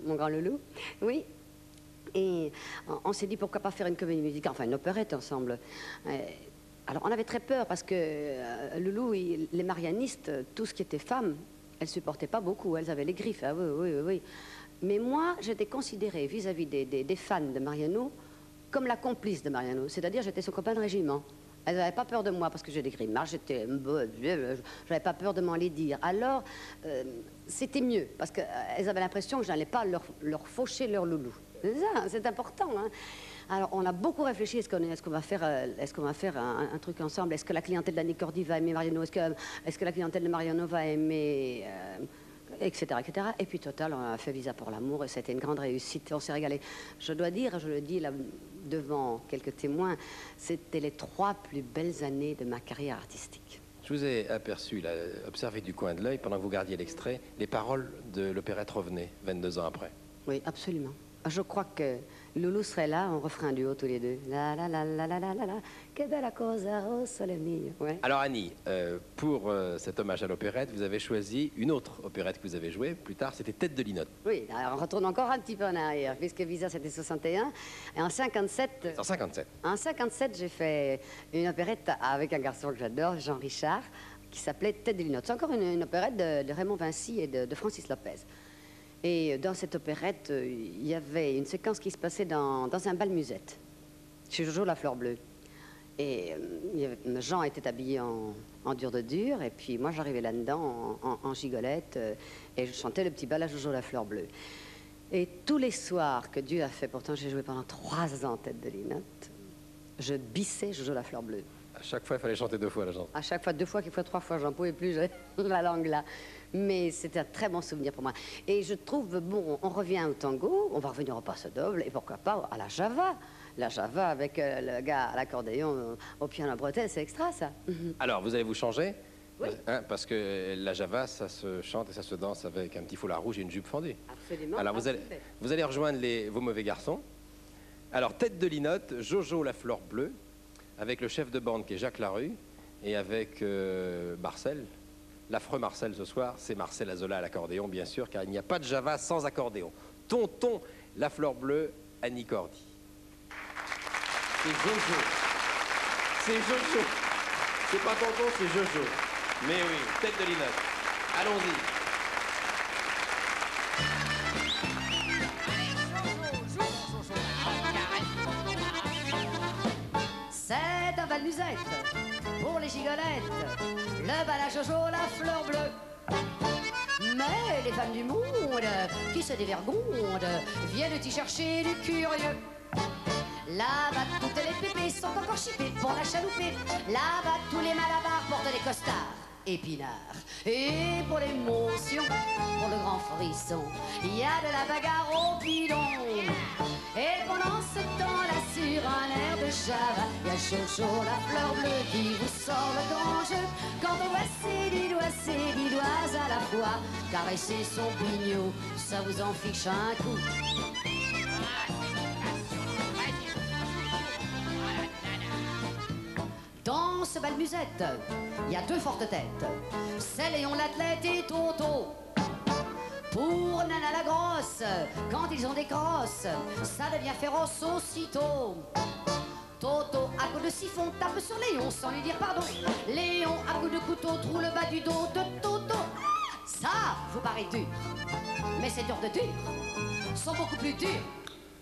U: Mon grand Loulou. Oui. Et on s'est dit, pourquoi pas faire une comédie musicale, enfin une opérette ensemble. Alors, on avait très peur, parce que Loulou, les marianistes, tout ce qui était femmes, elles supportaient pas beaucoup, elles avaient les griffes. Ah oui. Mais moi, j'étais considérée vis-à-vis des fans de Mariano comme la complice de Mariano. C'est-à-dire, j'étais son copain de régiment. Elles n'avaient pas peur de moi parce que j'ai des grimaces, j'avais pas peur de m'en les dire. Alors, c'était mieux, parce qu'elles avaient l'impression que je n'allais pas leur faucher leur Loulou. C'est ça, c'est important. Hein. Alors, on a beaucoup réfléchi, est-ce qu'on va faire un truc ensemble? Est-ce que la clientèle d'Annie Cordy va aimer Mariano? Est-ce que la clientèle de Mariano va aimer... etc. Et puis, total, on a fait Visa pour l'amour, et c'était une grande réussite, on s'est régalé. Je dois dire, je le dis là, devant quelques témoins, c'était les 3 plus belles années de ma carrière artistique.
A: Je vous ai aperçu, là, observé du coin de l'œil, pendant que vous gardiez l'extrait, les paroles de l'opérette revenaient 22 ans après.
U: Oui, absolument. Je crois que Loulou serait là, on referait un duo tous les deux. La la la la la la la la, que bella cosa au sole mio. Ouais.
A: Alors Annie, pour cet hommage à l'opérette, vous avez choisi une autre opérette que vous avez jouée plus tard, c'était Tête de Linotte.
U: Oui, alors on retourne encore un petit peu en arrière, puisque Visa c'était 61, et en 57...
A: En 57.
U: En 57, j'ai fait une opérette avec un garçon que j'adore, Jean Richard, qui s'appelait Tête de Linotte. C'est encore une opérette de Raymond Vinci et de Francis Lopez. Et dans cette opérette, il y avait une séquence qui se passait dans un bal musette, chez Jojo la Fleur Bleue. Et Jean était habillé en dur de dur, et puis moi j'arrivais là-dedans en gigolette, et je chantais le petit bal à Jojo la Fleur Bleue. Et tous les soirs que Dieu a fait, pourtant j'ai joué pendant 3 ans Tête de Linotte, je bissais Jojo la Fleur Bleue.
A: À chaque fois, il fallait chanter 2 fois la chanson.
U: À chaque fois, 2 fois, quelquefois 3 fois, j'en pouvais plus, j'ai la langue là. Mais c'était un très bon souvenir pour moi. Et je trouve, bon, on revient au tango, on va revenir au passo doble, et pourquoi pas à la java. La java avec le gars à l'accordéon, au piano à bretelles, c'est extra, ça.
A: Alors, vous allez vous changer?
U: Oui.
A: Hein, parce que la java, ça se chante et ça se danse avec un petit foulard rouge et une jupe fendue.
U: Absolument.
A: Alors, vous allez rejoindre vos mauvais garçons. Alors, Tête de Linotte, Jojo la Fleur Bleue, avec le chef de bande qui est Jacques Larue, et avec Marcel. L'affreux Marcel ce soir, c'est Marcel Azola à l'accordéon, bien sûr, car il n'y a pas de java sans accordéon. Tonton la Fleur Bleue, Annie Cordy. C'est Jojo. C'est Jojo. C'est pas tonton, c'est Jojo. Mais oui, Tête de Linotte. Allons-y.
U: C'est un bal musette pour les gigolettes, le bal à Jojo la Fleur Bleue. Mais les femmes du monde, qui se dévergondent, viennent y chercher du curieux. Là-bas, toutes les pépées sont encore chippées pour la chalouper. Là-bas, tous les malabars portent des costards épinards. Et pour l'émotion, pour le grand frisson, il y a de la bagarre au bidon. Et pendant ce temps, la
C: sur un air de Java. Il y a Jojo, la fleur bleue, qui vous sort le grand jeu. Quand on voit ses 10 doigts à la fois, caresser son bignot, ça vous en fiche un coup. Dans ce bal musette, il y a 2 fortes têtes. C'est Léon l'athlète et Toto. Pour Nana la grosse, quand ils ont des crosses, ça devient féroce aussitôt. Toto, à coup de siphon, tape sur Léon sans lui dire pardon. Léon, à coup de couteau, trouve le bas du dos de Toto. Ça vous paraît dur, mais ces durs de dur sont beaucoup plus durs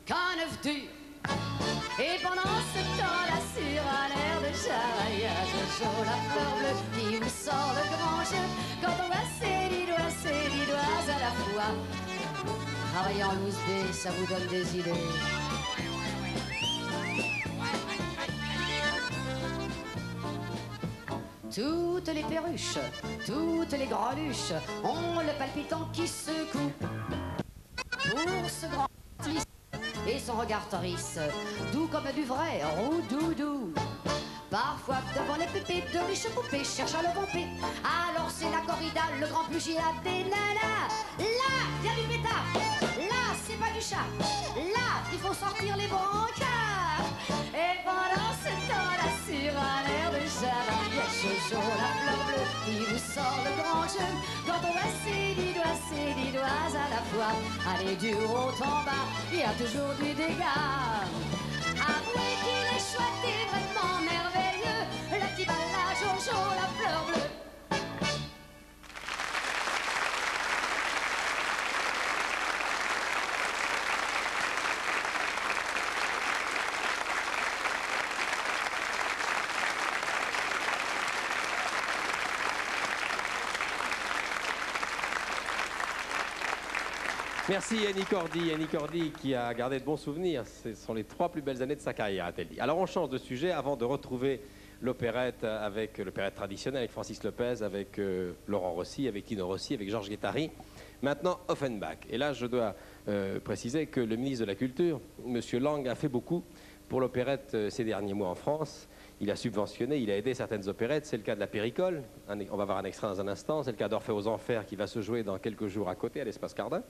C: qu'un œuf dur. Et pendant ce temps-là, sur un air de Java, il y a Jojo, la fleur bleue, qui vous sort le grand jeu. Quand on voit ses 10 doigts à la fois, travailler en loose day, ça vous donne des idées. Toutes les perruches, toutes les greluches ont le palpitant qui secoue. Pour ce grand lisse et son regard triste, doux comme du vrai roux-doudou. Parfois devant les pépés de riches poupées cherchent à le romper. Alors c'est la corrida, le grand pugilat des nanas. Là, il y a du pétard. Là, c'est pas du chat. Là, il faut sortir les brancards. Et pendant ce temps-là, sur un air de Java, il y a Jojo, la fleur bleue, qui vous sort le grand jeu. Quand on voit ses 10 doigts à la fois, allez du haut en bas, il y a toujours du dégât. Avouez qu'il est chouette et vraiment merveilleux, le petit bal à Jojo, la fleur bleue.
A: Merci Annie Cordy. Annie Cordy qui a gardé de bons souvenirs. Ce sont les 3 plus belles années de sa carrière, a-t-elle dit. Alors on change de sujet avant de retrouver l'opérette avec l'opérette traditionnelle, avec Francis Lopez, avec Laurent Rossi, avec Tino Rossi, avec Georges Guettari. Maintenant Offenbach. Et là je dois préciser que le ministre de la Culture, M. Lang, a fait beaucoup pour l'opérette ces derniers mois en France. Il a subventionné, il a aidé certaines opérettes. C'est le cas de la Péricole. On va voir un extrait dans un instant. C'est le cas d'Orphée aux Enfers qui va se jouer dans quelques jours à côté, à l'Espace Cardin.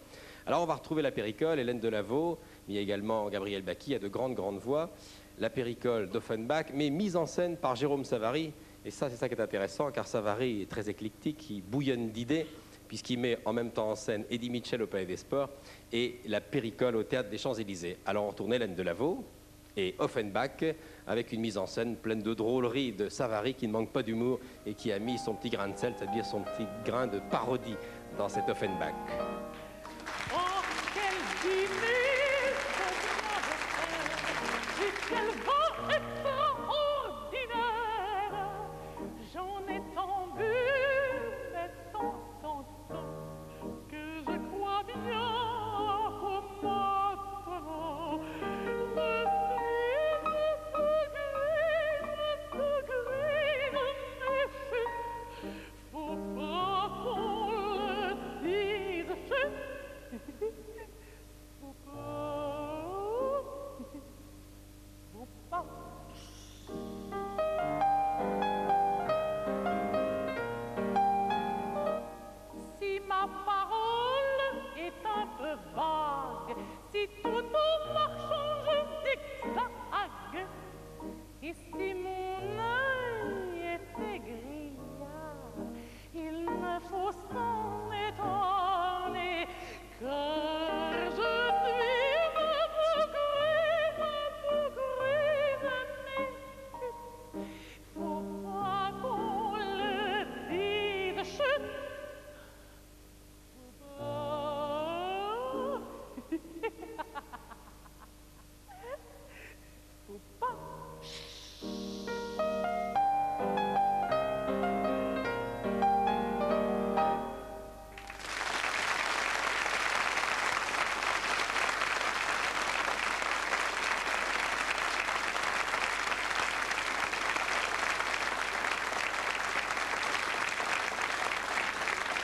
A: Alors on va retrouver la Péricole, Hélène Delaveau, mais il y a également Gabriel Bacchi, il y a de grandes voix. La Péricole d'Offenbach, mais mise en scène par Jérôme Savary. Et ça, c'est ça qui est intéressant, car Savary est très éclectique, il bouillonne d'idées, puisqu'il met en même temps en scène Eddie Mitchell au Palais des Sports et la Péricole au Théâtre des Champs-Élysées. Alors on retourne Hélène Delaveau et Offenbach, avec une mise en scène pleine de drôleries de Savary qui ne manque pas d'humour et qui a mis son petit grain de sel, c'est-à-dire son petit grain de parodie dans cet Offenbach.
N: Oh, quel dîner! Quel vent extraordinaire! J'en ai tant bu, mais tant que je crois bien que maintenant faut pas qu'on le dise.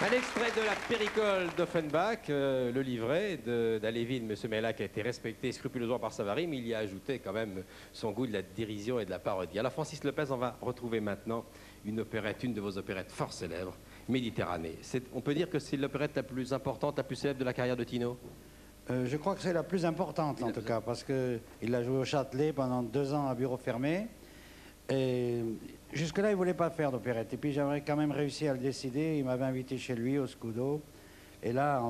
A: Un extrait de la Péricole d'Offenbach, le livret d'Alévin, M. Mellac a été respecté scrupuleusement par Savary, mais il y a ajouté quand même son goût de la dérision et de la parodie. Alors Francis Lopez, on va retrouver maintenant une opérette, une de vos opérettes fort célèbres, Méditerranée. On peut dire que c'est l'opérette la plus importante, la plus célèbre de la carrière de Tino?
R: Je crois que c'est la plus importante en tout cas, parce qu'il a joué au Châtelet pendant 2 ans à bureau fermé. Et jusque-là, il ne voulait pas faire d'opérette. Et puis j'avais quand même réussi à le décider. Il m'avait invité chez lui au Scudo. Et là,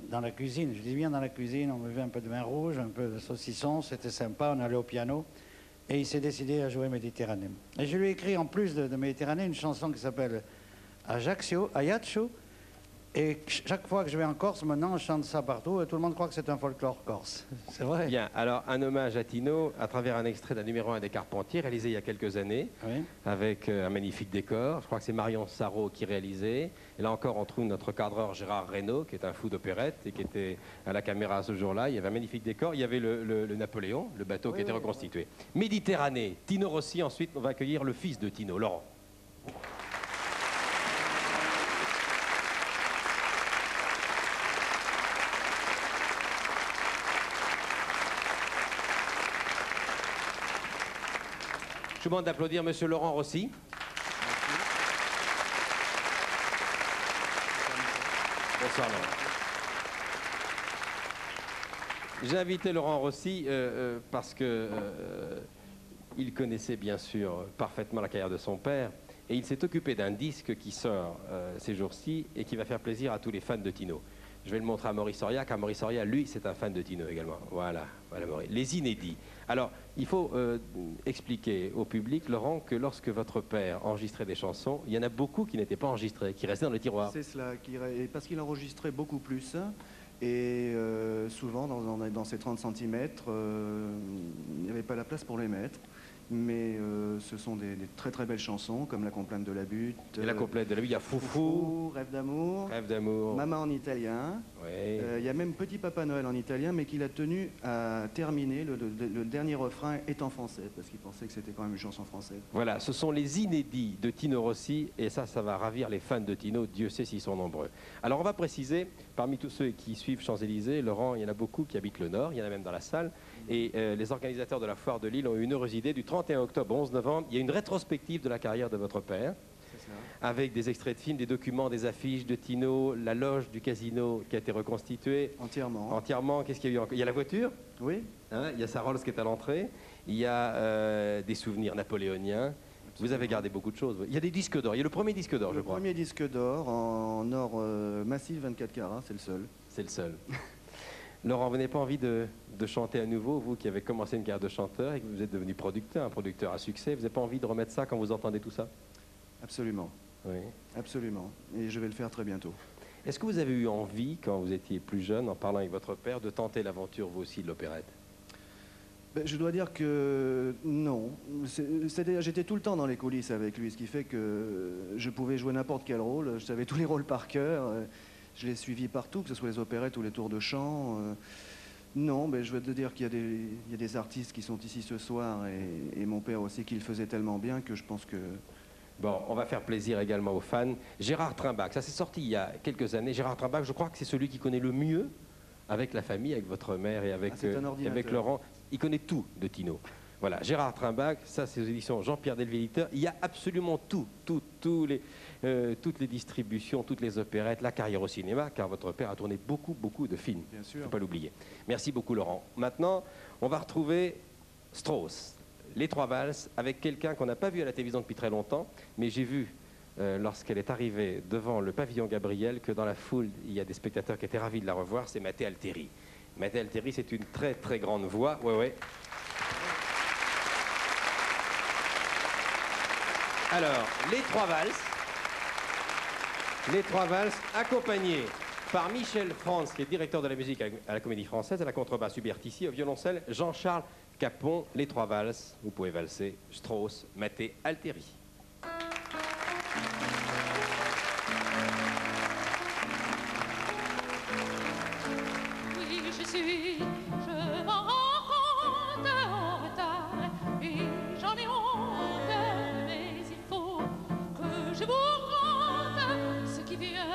R: dans la cuisine, je dis bien dans la cuisine, on buvait un peu de vin rouge, un peu de saucisson, c'était sympa, on allait au piano. Et il s'est décidé à jouer Méditerranée. Et je lui ai écrit en plus de Méditerranée une chanson qui s'appelle Ajaccio. Et chaque fois que je vais en Corse, maintenant, je chante ça partout et tout le monde croit que c'est un folklore corse. C'est vrai.
A: Bien, alors un hommage à Tino à travers un extrait d'un numéro 1 des Carpentiers, réalisé il y a quelques années, avec un magnifique décor. Je crois que c'est Marion Sarraud qui réalisait. Et là encore, on trouve notre cadreur Gérard Reynaud, qui est un fou d'opérette et qui était à la caméra ce jour-là. Il y avait un magnifique décor. Il y avait le Napoléon, le bateau qui était reconstitué. Méditerranée, Tino Rossi. Ensuite, on va accueillir le fils de Tino, Laurent. Je vous demande d'applaudir M. Laurent Rossi. Bonsoir Laurent. J'ai invité Laurent Rossi parce que il connaissait bien sûr parfaitement la carrière de son père et il s'est occupé d'un disque qui sort ces jours-ci et qui va faire plaisir à tous les fans de Tino. Je vais le montrer à Maurice Soria, car Maurice Soria, lui, c'est un fan de Tino également. Voilà, Maurice. Les inédits. Alors, il faut expliquer au public, Laurent, que lorsque votre père enregistrait des chansons, il y en a beaucoup qui n'étaient pas enregistrées, qui restaient dans les tiroirs.
F: C'est cela, parce qu'il enregistrait beaucoup plus. Et souvent, dans ces 30 cm, il n'y avait pas la place pour les mettre. Mais ce sont des très très belles chansons, comme La Complainte de la Butte.
A: Et La Complainte de la Butte, il y a Foufou,
F: Rêve d'amour, Maman en italien. Il y a même Petit Papa Noël en italien, mais qu'il a tenu à terminer. Le dernier refrain est en français, parce qu'il pensait que c'était quand même une chanson française.
A: Voilà, ce sont les inédits de Tino Rossi, et ça va ravir les fans de Tino, Dieu sait s'ils sont nombreux. Alors on va préciser, parmi tous ceux qui suivent Champs-Élysées, Laurent, il y en a beaucoup qui habitent le Nord, il y en a même dans la salle, et les organisateurs de la foire de Lille ont eu une heureuse idée. Du 31 octobre au 11 novembre, il y a une rétrospective de la carrière de votre père, avec des extraits de films, des documents, des affiches de Tino, la loge du casino qui a été reconstituée. Entièrement. Qu'est-ce qu'il y a eu encore? Il y a la voiture.
F: Oui.
A: Hein, il y a sa Rolls qui est à l'entrée. Il y a des souvenirs napoléoniens. Vous avez gardé beaucoup de choses. Il y a des disques d'or. Il y a le premier disque d'or, je crois.
F: Le premier disque d'or en or massif 24 carats, c'est le seul.
A: C'est le seul. Laurent, vous n'avez pas envie de chanter à nouveau, vous qui avez commencé une carrière de chanteur et que vous êtes devenu producteur, un producteur à succès, vous n'avez pas envie de remettre ça quand vous entendez tout ça?
F: Absolument.
A: Oui.
F: Absolument. Et je vais le faire très bientôt.
A: Est-ce que vous avez eu envie, quand vous étiez plus jeune, en parlant avec votre père, de tenter l'aventure, vous aussi, de l'opérette?
F: Je dois dire que non. J'étais tout le temps dans les coulisses avec lui, ce qui fait que je pouvais jouer n'importe quel rôle. Je savais tous les rôles par cœur. Je l'ai suivi partout, que ce soit les opérettes ou les tours de chant. Non, mais je veux te dire qu'il y a des artistes qui sont ici ce soir et mon père aussi qui le faisait tellement bien que je pense que...
A: Bon, on va faire plaisir également aux fans. Gérard Trimbach, ça s'est sorti il y a quelques années. Gérard Trimbach, je crois que c'est celui qui connaît le mieux, avec la famille, avec votre mère et avec Laurent. Il connaît tout de Tino. Voilà, Gérard Trimbach, ça c'est aux éditions Jean-Pierre Delville. Il y a absolument toutes les distributions, toutes les opérettes, la carrière au cinéma, car votre père a tourné beaucoup de films.
F: Bien sûr.
A: Il ne faut pas l'oublier. Merci beaucoup Laurent. Maintenant, on va retrouver Strauss, Les Trois Valses, avec quelqu'un qu'on n'a pas vu à la télévision depuis très longtemps, mais j'ai vu lorsqu'elle est arrivée devant le pavillon Gabriel que dans la foule, il y a des spectateurs qui étaient ravis de la revoir, c'est Mathé Altieri. Mathé Altieri, c'est une très grande voix. Ouais. Alors, Les Trois Valses, accompagnés par Michel Franz, qui est directeur de la musique à la Comédie Française, à la contrebasse Hubert Tissier, au violoncelle Jean-Charles Capon. Les Trois Valses, vous pouvez valser, Strauss, Mathé Altieri.
N: Oui, je rentre en retard et j'en ai honte, mais il faut que je vous rende ce qui vient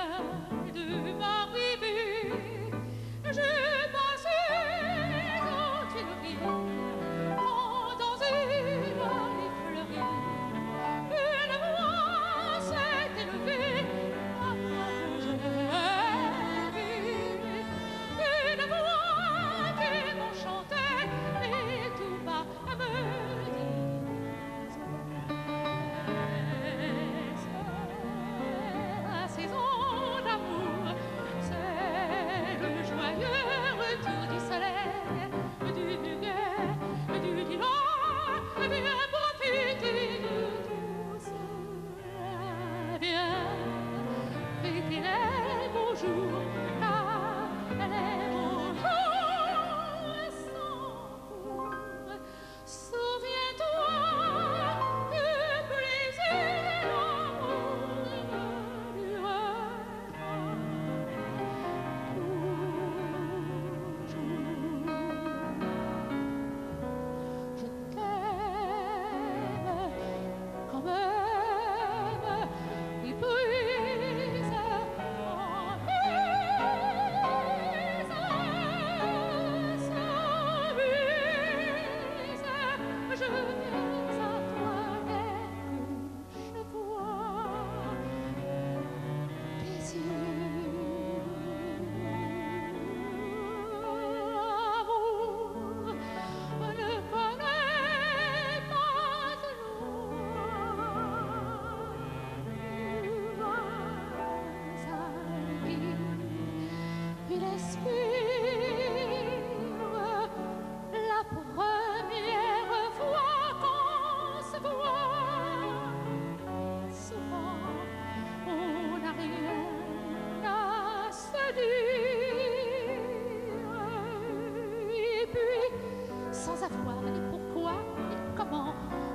G: savoir ni pourquoi ni comment.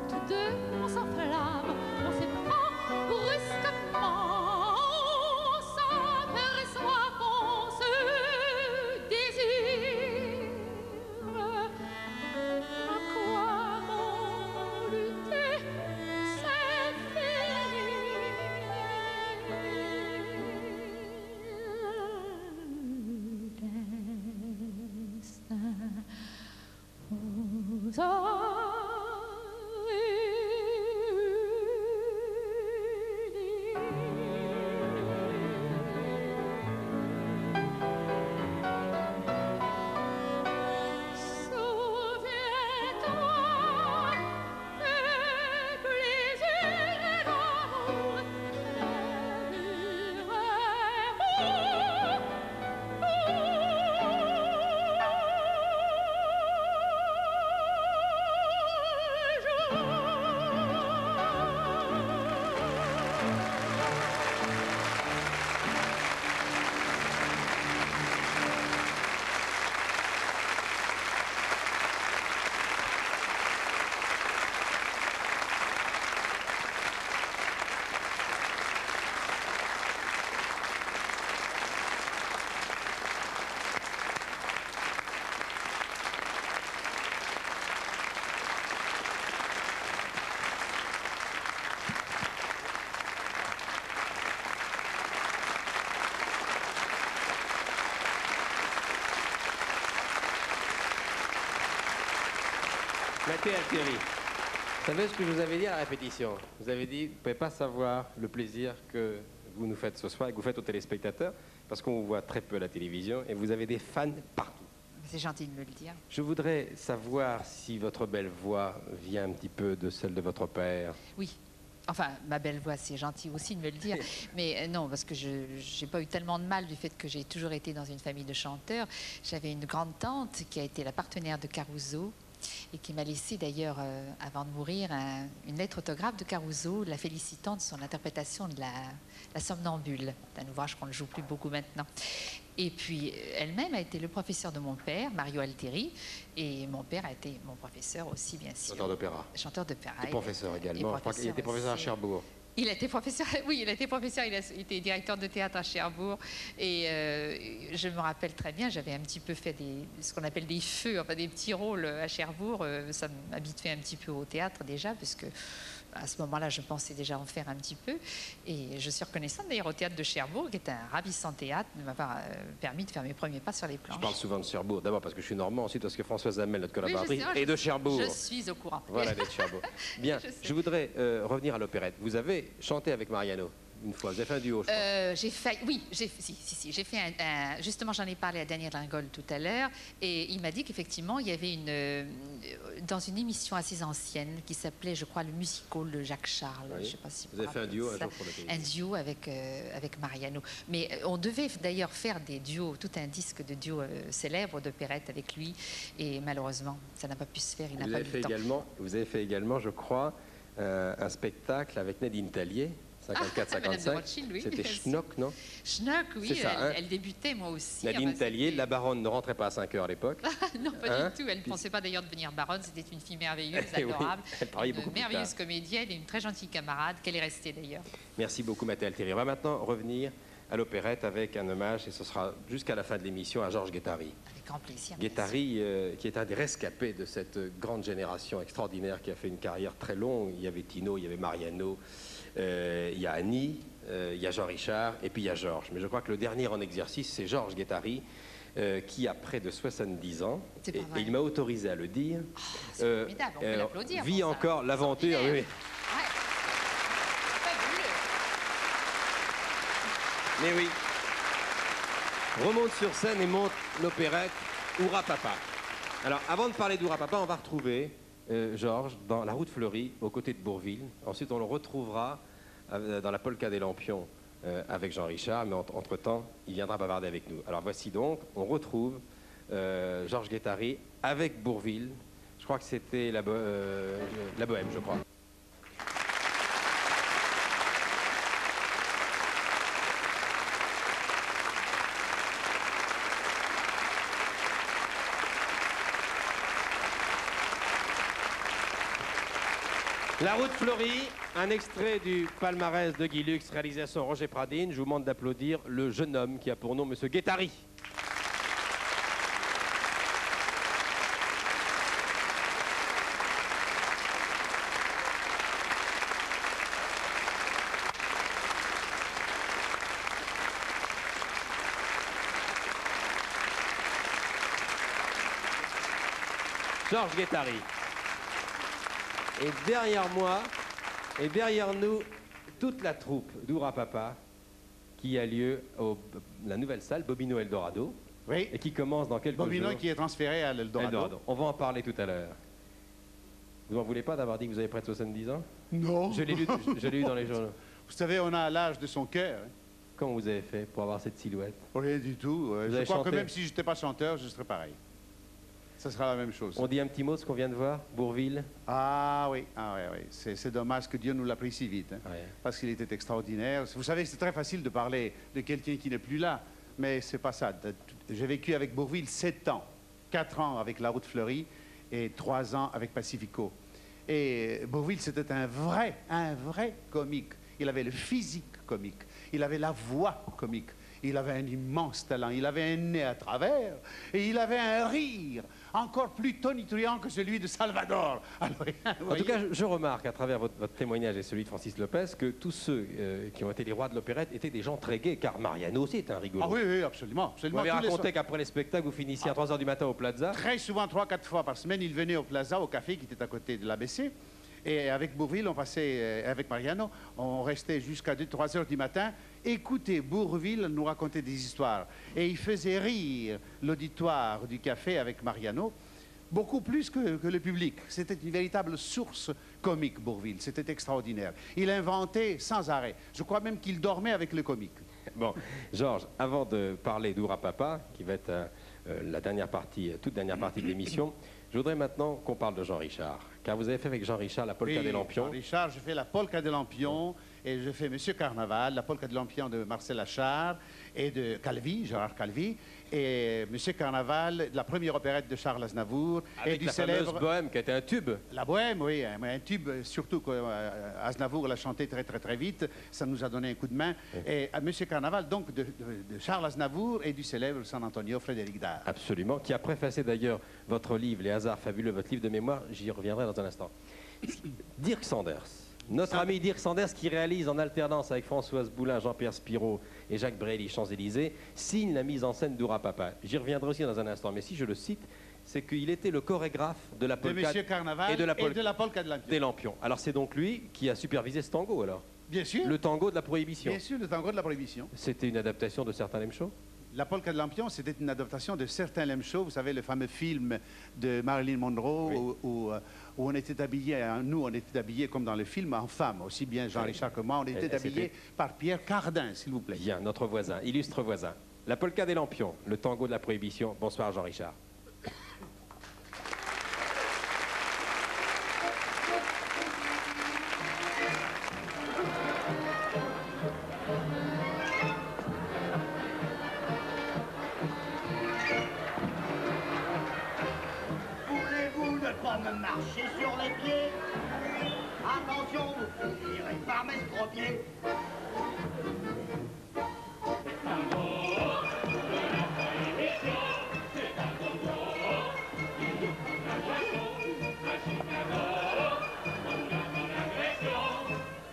G: Tous deux, on s'enflamme, on s'éprend brusquement. On s'aperçoit qu'on se désire. À quoi bon lutter? C'est
A: Mathé Altieri, vous savez ce que je vous avais dit à la répétition? Vous avez dit, vous ne pouvez pas savoir le plaisir que vous nous faites ce soir et que vous faites aux téléspectateurs, parce qu'on vous voit très peu à la télévision et vous avez des fans partout.
V: C'est gentil de me le dire.
A: Je voudrais savoir si votre belle voix vient un petit peu de celle de votre père.
V: Oui. Enfin, ma belle voix, c'est gentil aussi de me le dire. Mais non, parce que je n'ai pas eu tellement de mal du fait que j'ai toujours été dans une famille de chanteurs. J'avais une grande tante qui a été la partenaire de Caruso et qui m'a laissé d'ailleurs, avant de mourir, une lettre autographe de Caruso, la félicitant de son interprétation de la Somnambule, un ouvrage qu'on ne joue plus beaucoup maintenant. Et puis, elle-même a été le professeur de mon père, Mario Altieri, et mon père a été mon professeur aussi, bien sûr.
A: Chanteur d'opéra.
V: Chanteur d'opéra.
A: Et professeur également. Je crois qu'il était professeur à Cherbourg.
V: Il a été professeur, oui, il a été professeur, il a été directeur de théâtre à Cherbourg. Et je me rappelle très bien, j'avais un petit peu fait ce qu'on appelle des feux, enfin des petits rôles à Cherbourg. Ça m'habituait un petit peu au théâtre déjà, parce que à ce moment-là, je pensais déjà en faire un petit peu. Et je suis reconnaissante d'ailleurs au théâtre de Cherbourg, qui est un ravissant théâtre, de m'avoir permis de faire mes premiers pas sur les planches.
A: Je parle souvent de Cherbourg, d'abord parce que je suis normand, ensuite parce que Françoise Hamel, notre collaboratrice, est de Cherbourg.
V: Je suis au courant.
A: Voilà, elle est de Cherbourg. Bien, je voudrais revenir à l'opérette. Vous avez chanté avec Mariano une fois, vous avez fait un duo, je crois.
V: J'ai fait, oui, j'ai fait justement, j'en ai parlé à Daniel Ringol tout à l'heure, et il m'a dit qu'effectivement, il y avait dans une émission assez ancienne qui s'appelait, je crois, le musical de Jacques Charles.
A: Oui.
V: Je sais pas si
A: vous avez fait un duo un jour pour la télévision.
V: Un duo avec Mariano. Mais on devait d'ailleurs faire des duos, tout un disque de duos célèbres d'opérette avec lui, et malheureusement, ça n'a pas pu se faire, il n'a pas eu le temps.
A: Vous avez fait également, je crois, un spectacle avec Nadine Tallier. 54-55,
V: oui,
A: c'était Schnock, non?
V: Schnock, oui,
A: ça, hein?
V: Elle débutait moi aussi.
A: Nadine Tallier, la baronne ne rentrait pas à 5 heures à l'époque.
V: Non, pas du tout, elle ne pensait pas d'ailleurs devenir baronne, c'était une fille merveilleuse, adorable,
A: oui,
V: une merveilleuse comédienne et une très gentille camarade, qu'elle est restée d'ailleurs.
A: Merci beaucoup Mathé Altieri. On va maintenant revenir à l'opérette avec un hommage, et ce sera jusqu'à la fin de l'émission, à Georges Guettari.
V: Avec grand plaisir.
A: Guettari, qui est un des rescapés de cette grande génération extraordinaire qui a fait une carrière très longue. Il y avait Tino, il y avait Mariano, il y a Annie, il y a Jean Richard, et puis il y a Georges. Mais je crois que le dernier en exercice, c'est Georges Guettari, qui a près de 70 ans, et il m'a autorisé à le dire,
V: formidable, on peut l'applaudir,
A: vit encore l'aventure. Oui, oui. Mais oui, remonte sur scène et monte l'opérette Hourra Papa. Alors, avant de parler d'Hourra Papa, on va retrouver Georges dans La Route Fleurie, aux côtés de Bourvil. Ensuite, on le retrouvera dans la Polka des Lampions avec Jean Richard, mais entre-temps, il viendra bavarder avec nous. Alors, voici donc, on retrouve Georges Guettari avec Bourvil. Je crois que c'était la Bohème, je crois. La route fleurie, un extrait du palmarès de Guy Lux, réalisation Roger Pradine. Je vous demande d'applaudir le jeune homme qui a pour nom Monsieur Guettari. Georges Guettari. Et derrière moi, et derrière nous, toute la troupe d'Oura Papa qui a lieu à la nouvelle salle Bobino Eldorado.
H: Oui.
A: Et qui commence dans quelques
H: Bobino
A: jours.
H: qui est transféré à l'Eldorado.
A: On va en parler tout à l'heure. Vous n'en voulez pas d'avoir dit que vous avez près de 70 ans?
H: Non.
A: Je l'ai lu dans les journaux.
H: Vous savez, on a l'âge de son cœur. Hein.
A: Comment vous avez fait pour avoir cette silhouette?
H: Rien du tout. Je crois que même si je n'étais pas chanteur, je serais pareil. Ça sera la même chose.
A: On dit un petit mot de ce qu'on vient de voir, Bourvil?
H: Ah oui. C'est dommage que Dieu nous l'a pris si vite. Hein, parce qu'il était extraordinaire. Vous savez, c'est très facile de parler de quelqu'un qui n'est plus là. Mais c'est pas ça. J'ai vécu avec Bourvil 7 ans. 4 ans avec La Route Fleurie et 3 ans avec Pacifico. Et Bourvil, c'était un vrai comique. Il avait le physique comique. Il avait la voix comique. Il avait un immense talent, il avait un nez à travers, et il avait un rire encore plus tonitruant que celui de Salvador. Alors,
A: en tout cas, je remarque à travers votre témoignage et celui de Francis Lopez que tous ceux qui ont été les rois de l'opérette étaient des gens très gais, car Mariano aussi est un rigolo.
H: Ah oui, absolument.
A: Vous m'avez raconté qu'après les spectacles, vous finissiez à 3 h du matin au Plaza.
H: Très souvent, 3-4 fois par semaine, il venait au Plaza, au café qui était à côté de l'ABC. Et avec Bourvil, on passait, avec Mariano, on restait jusqu'à 2-3 heures du matin. Écoutez, Bourvil nous racontait des histoires. Et il faisait rire l'auditoire du café avec Mariano, beaucoup plus que le public. C'était une véritable source comique, Bourvil. C'était extraordinaire. Il inventait sans arrêt. Je crois même qu'il dormait avec le comique.
A: Bon, Georges, avant de parler d'Oura Papa, qui va être la dernière partie, toute dernière partie de l'émission, je voudrais maintenant qu'on parle de Jean Richard. Car vous avez fait avec Jean Richard la polka des Lampions.
H: Jean Richard, je fais la polka des Lampions et je fais Monsieur Carnaval, la polka des Lampions de Marcel Achard et de Calvi, Gérard Calvi, et Monsieur Carnaval, la première opérette de Charles Aznavour.
A: Avec
H: et du
A: la
H: célèbre
A: fameuse Bohème qui était un tube.
H: La Bohème, oui, un tube, surtout qu'Aznavour l'a chanté très vite, ça nous a donné un coup de main. Oui. Et Monsieur Carnaval, donc, de Charles Aznavour et du célèbre San Antonio Frédéric Dard.
A: Absolument, qui a préfacé d'ailleurs votre livre, Les hasards fabuleux, votre livre de mémoire, j'y reviendrai dans un instant. Dirk Sanders. Notre ami Dirk Sanders, qui réalise en alternance avec Françoise Boulin, Jean-Pierre Spiro et Jacques Brel, Champs-Élysées, signe la mise en scène d'Oura Papa. J'y reviendrai aussi dans un instant, mais si je le cite, c'est qu'il était le chorégraphe de la polka
H: et de la polka
A: des Lampions. Alors c'est donc lui qui a supervisé ce tango, alors?
H: Bien sûr.
A: Le tango de la Prohibition.
H: Bien sûr, le tango de la Prohibition.
A: C'était une adaptation de certains Lemcho?
H: La polka de Lampion, c'était une adaptation de certains Lemcho, vous savez, le fameux film de Marilyn Monroe, oui, où on était habillés, nous, on était habillés comme dans le film, en femme, aussi bien Jean-Richard que moi, on était habillés par Pierre Cardin, s'il vous plaît.
A: Bien, notre voisin, illustre voisin. La polka des Lampions, le tango de la Prohibition. Bonsoir, Jean-Richard.
I: Marchez sur les pieds. Attention, vous finirez par m'estropier.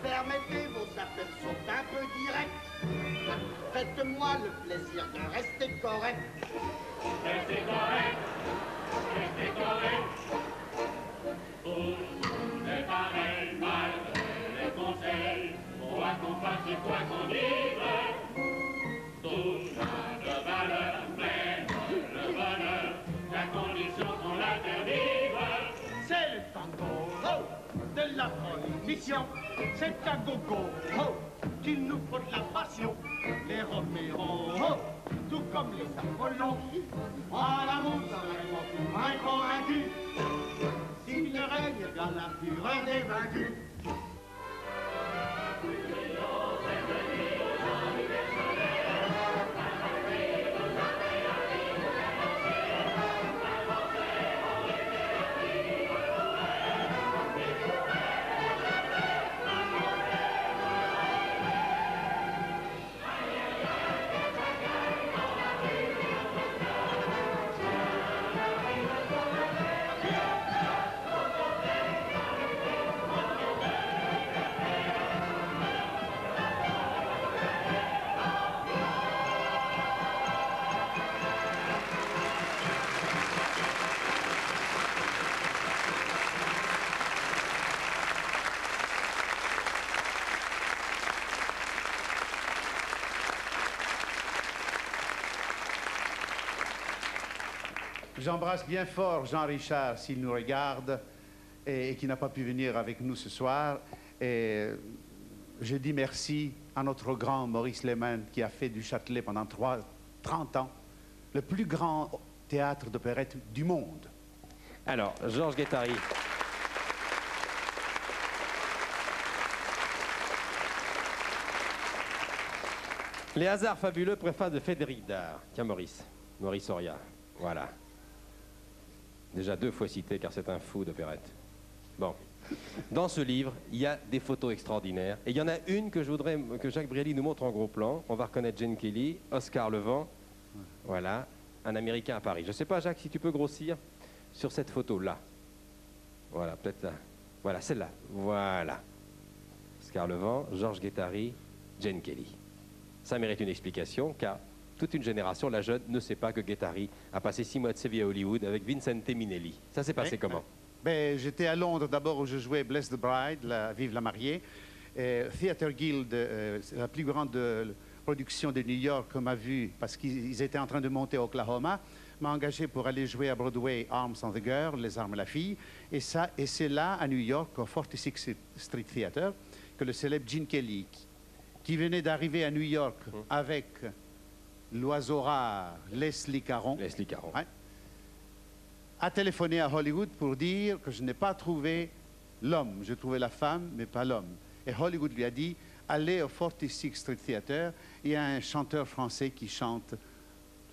I: Permettez, vos appels sont un peu directs. Faites-moi le plaisir de rester correct. Restez correct. Restez correct. C'est pareil, malgré les conseils, quoi qu'on fasse et quoi qu'on dise, tout n'a de valeur, mais le bonheur, la condition qu'on l'interdise. C'est le tango de la prohibition, c'est un gogo qu'il nous faut de la passion, les Roméo, tout comme les Apollons, en l'amour, dans la inconvaincu. S'il ne règne qu'à la fureur des vaincus.
H: J'embrasse bien fort Jean-Richard s'il nous regarde et qui n'a pas pu venir avec nous ce soir. Et je dis merci à notre grand Maurice Lehmann qui a fait du Châtelet pendant 30 ans le plus grand théâtre d'opérette du monde.
A: Alors, Georges Guettari. Les hasards fabuleux, préface de Frédéric Dard. Tiens, Maurice. Maurice Auria. Voilà. Déjà 2 fois cité, car c'est un fou d'opérette. Bon. Dans ce livre, il y a des photos extraordinaires. Et il y en a une que je voudrais que Jacques Brialy nous montre en gros plan. On va reconnaître Gene Kelly, Oscar Levant. Voilà. Un Américain à Paris. Je ne sais pas, Jacques, si tu peux grossir sur cette photo-là. Voilà, peut-être là. Voilà, celle-là. Voilà. Oscar Levant, Georges Guettari, Gene Kelly. Ça mérite une explication, car toute une génération, la jeune, ne sait pas que Guettari a passé 6 mois de sa vie à Hollywood avec Vincente Minnelli. Ça s'est passé comment?
H: Ben, j'étais à Londres d'abord où je jouais Bless the Bride, Vive la mariée. Theatre Guild, la plus grande production de New York, m'a vu, parce qu'ils étaient en train de monter Oklahoma, m'a engagé pour aller jouer à Broadway Arms on the Girl, Les armes à la fille. Et c'est là, à New York, au 46th Street Theatre, que le célèbre Gene Kelly, qui venait d'arriver à New York avec l'oiseau rare Leslie Caron, ouais, a téléphoné à Hollywood pour dire que je n'ai pas trouvé l'homme. Je trouvais la femme, mais pas l'homme. Et Hollywood lui a dit, allez au 46th Street Theatre, il y a un chanteur français qui chante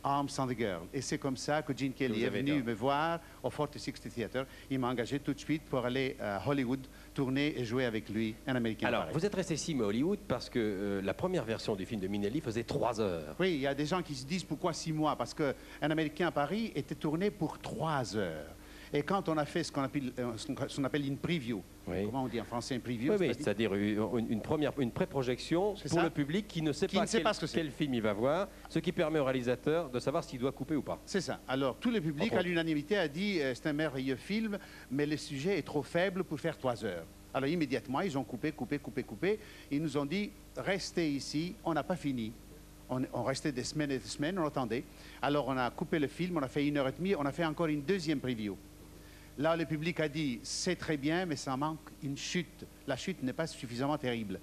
H: Arms on the Girl. Et c'est comme ça que Gene Kelly est venu me voir au 46th Street Theatre. Il m'a engagé tout de suite pour aller à Hollywood tourner et jouer avec lui, un Américain.
A: Alors, vous êtes resté 6 mois à Hollywood parce que la première version du film de Minnelli faisait 3 heures.
H: Oui, il y a des gens qui se disent pourquoi 6 mois, parce qu'un Américain à Paris était tourné pour 3 heures. Et quand on a fait ce qu'on appelle une preview, comment on dit en français une preview?
A: Oui, c'est-à-dire une pré-projection pour le public qui ne sait pas quel film il va voir, ce qui permet au réalisateur de savoir s'il doit couper ou pas.
H: C'est ça. Alors, tout le public, à l'unanimité, a dit c'est un merveilleux film, mais le sujet est trop faible pour faire 3 heures. Alors, immédiatement, ils ont coupé. Ils nous ont dit restez ici, on n'a pas fini. On restait des semaines et des semaines, on attendait. Alors, on a coupé le film, on a fait 1h30, on a fait encore une deuxième preview. Là, le public a dit, c'est très bien, mais ça manque une chute. La chute n'est pas suffisamment terrible.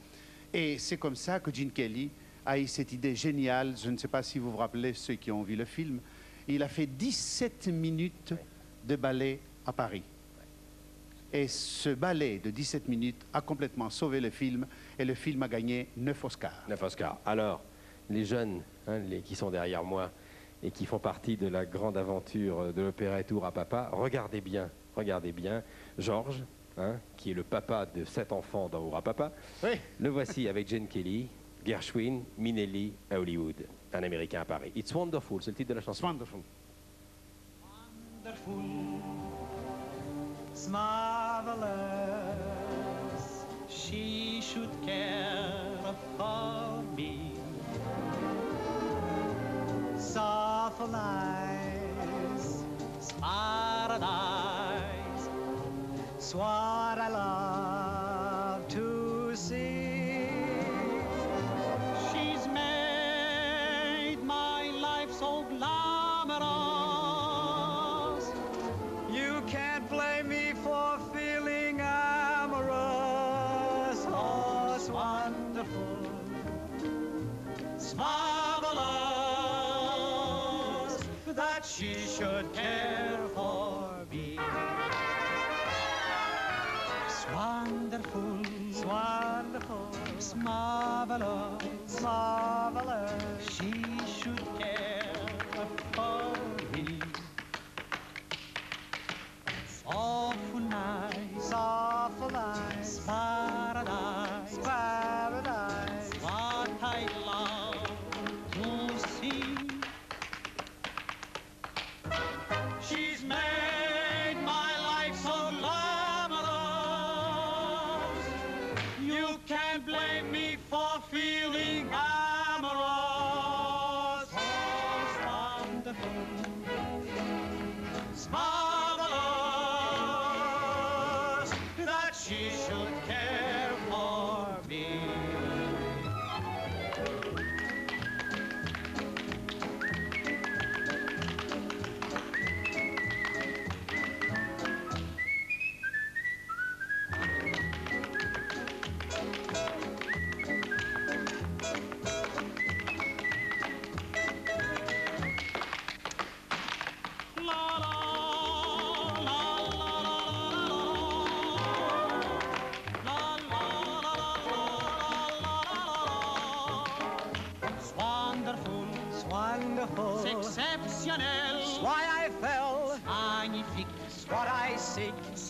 H: Et c'est comme ça que Gene Kelly a eu cette idée géniale. Je ne sais pas si vous vous rappelez, ceux qui ont vu le film. Il a fait 17 minutes de ballet à Paris. Et ce ballet de 17 minutes a complètement sauvé le film. Et le film a gagné 9 Oscars.
A: 9 Oscars. Alors, les jeunes qui sont derrière moi et qui font partie de la grande aventure de l'opérette Tour à Papa, regardez bien Georges, qui est le papa de 7 enfants dans Oura Papa. Oui. Le voici avec Gene Kelly, Gershwin, Minnelli à Hollywood, un Américain à Paris. It's Wonderful, c'est le titre de la chanson.
H: It's wonderful.
J: Wonderful, it's marvelous, she should care for me. Soft eyes, paradise, it's what I love to see. She's made my life so glamorous. You can't blame me for feeling amorous. Oh, it's wonderful, it's marvelous that she should care for me. It's wonderful, it's wonderful, it's marvelous, it's marvelous. She should care for me. It's awful nice, awful nice, paradise, paradise. What I love to see. She's made my life so glamorous. You can't blame me for feeling amorous.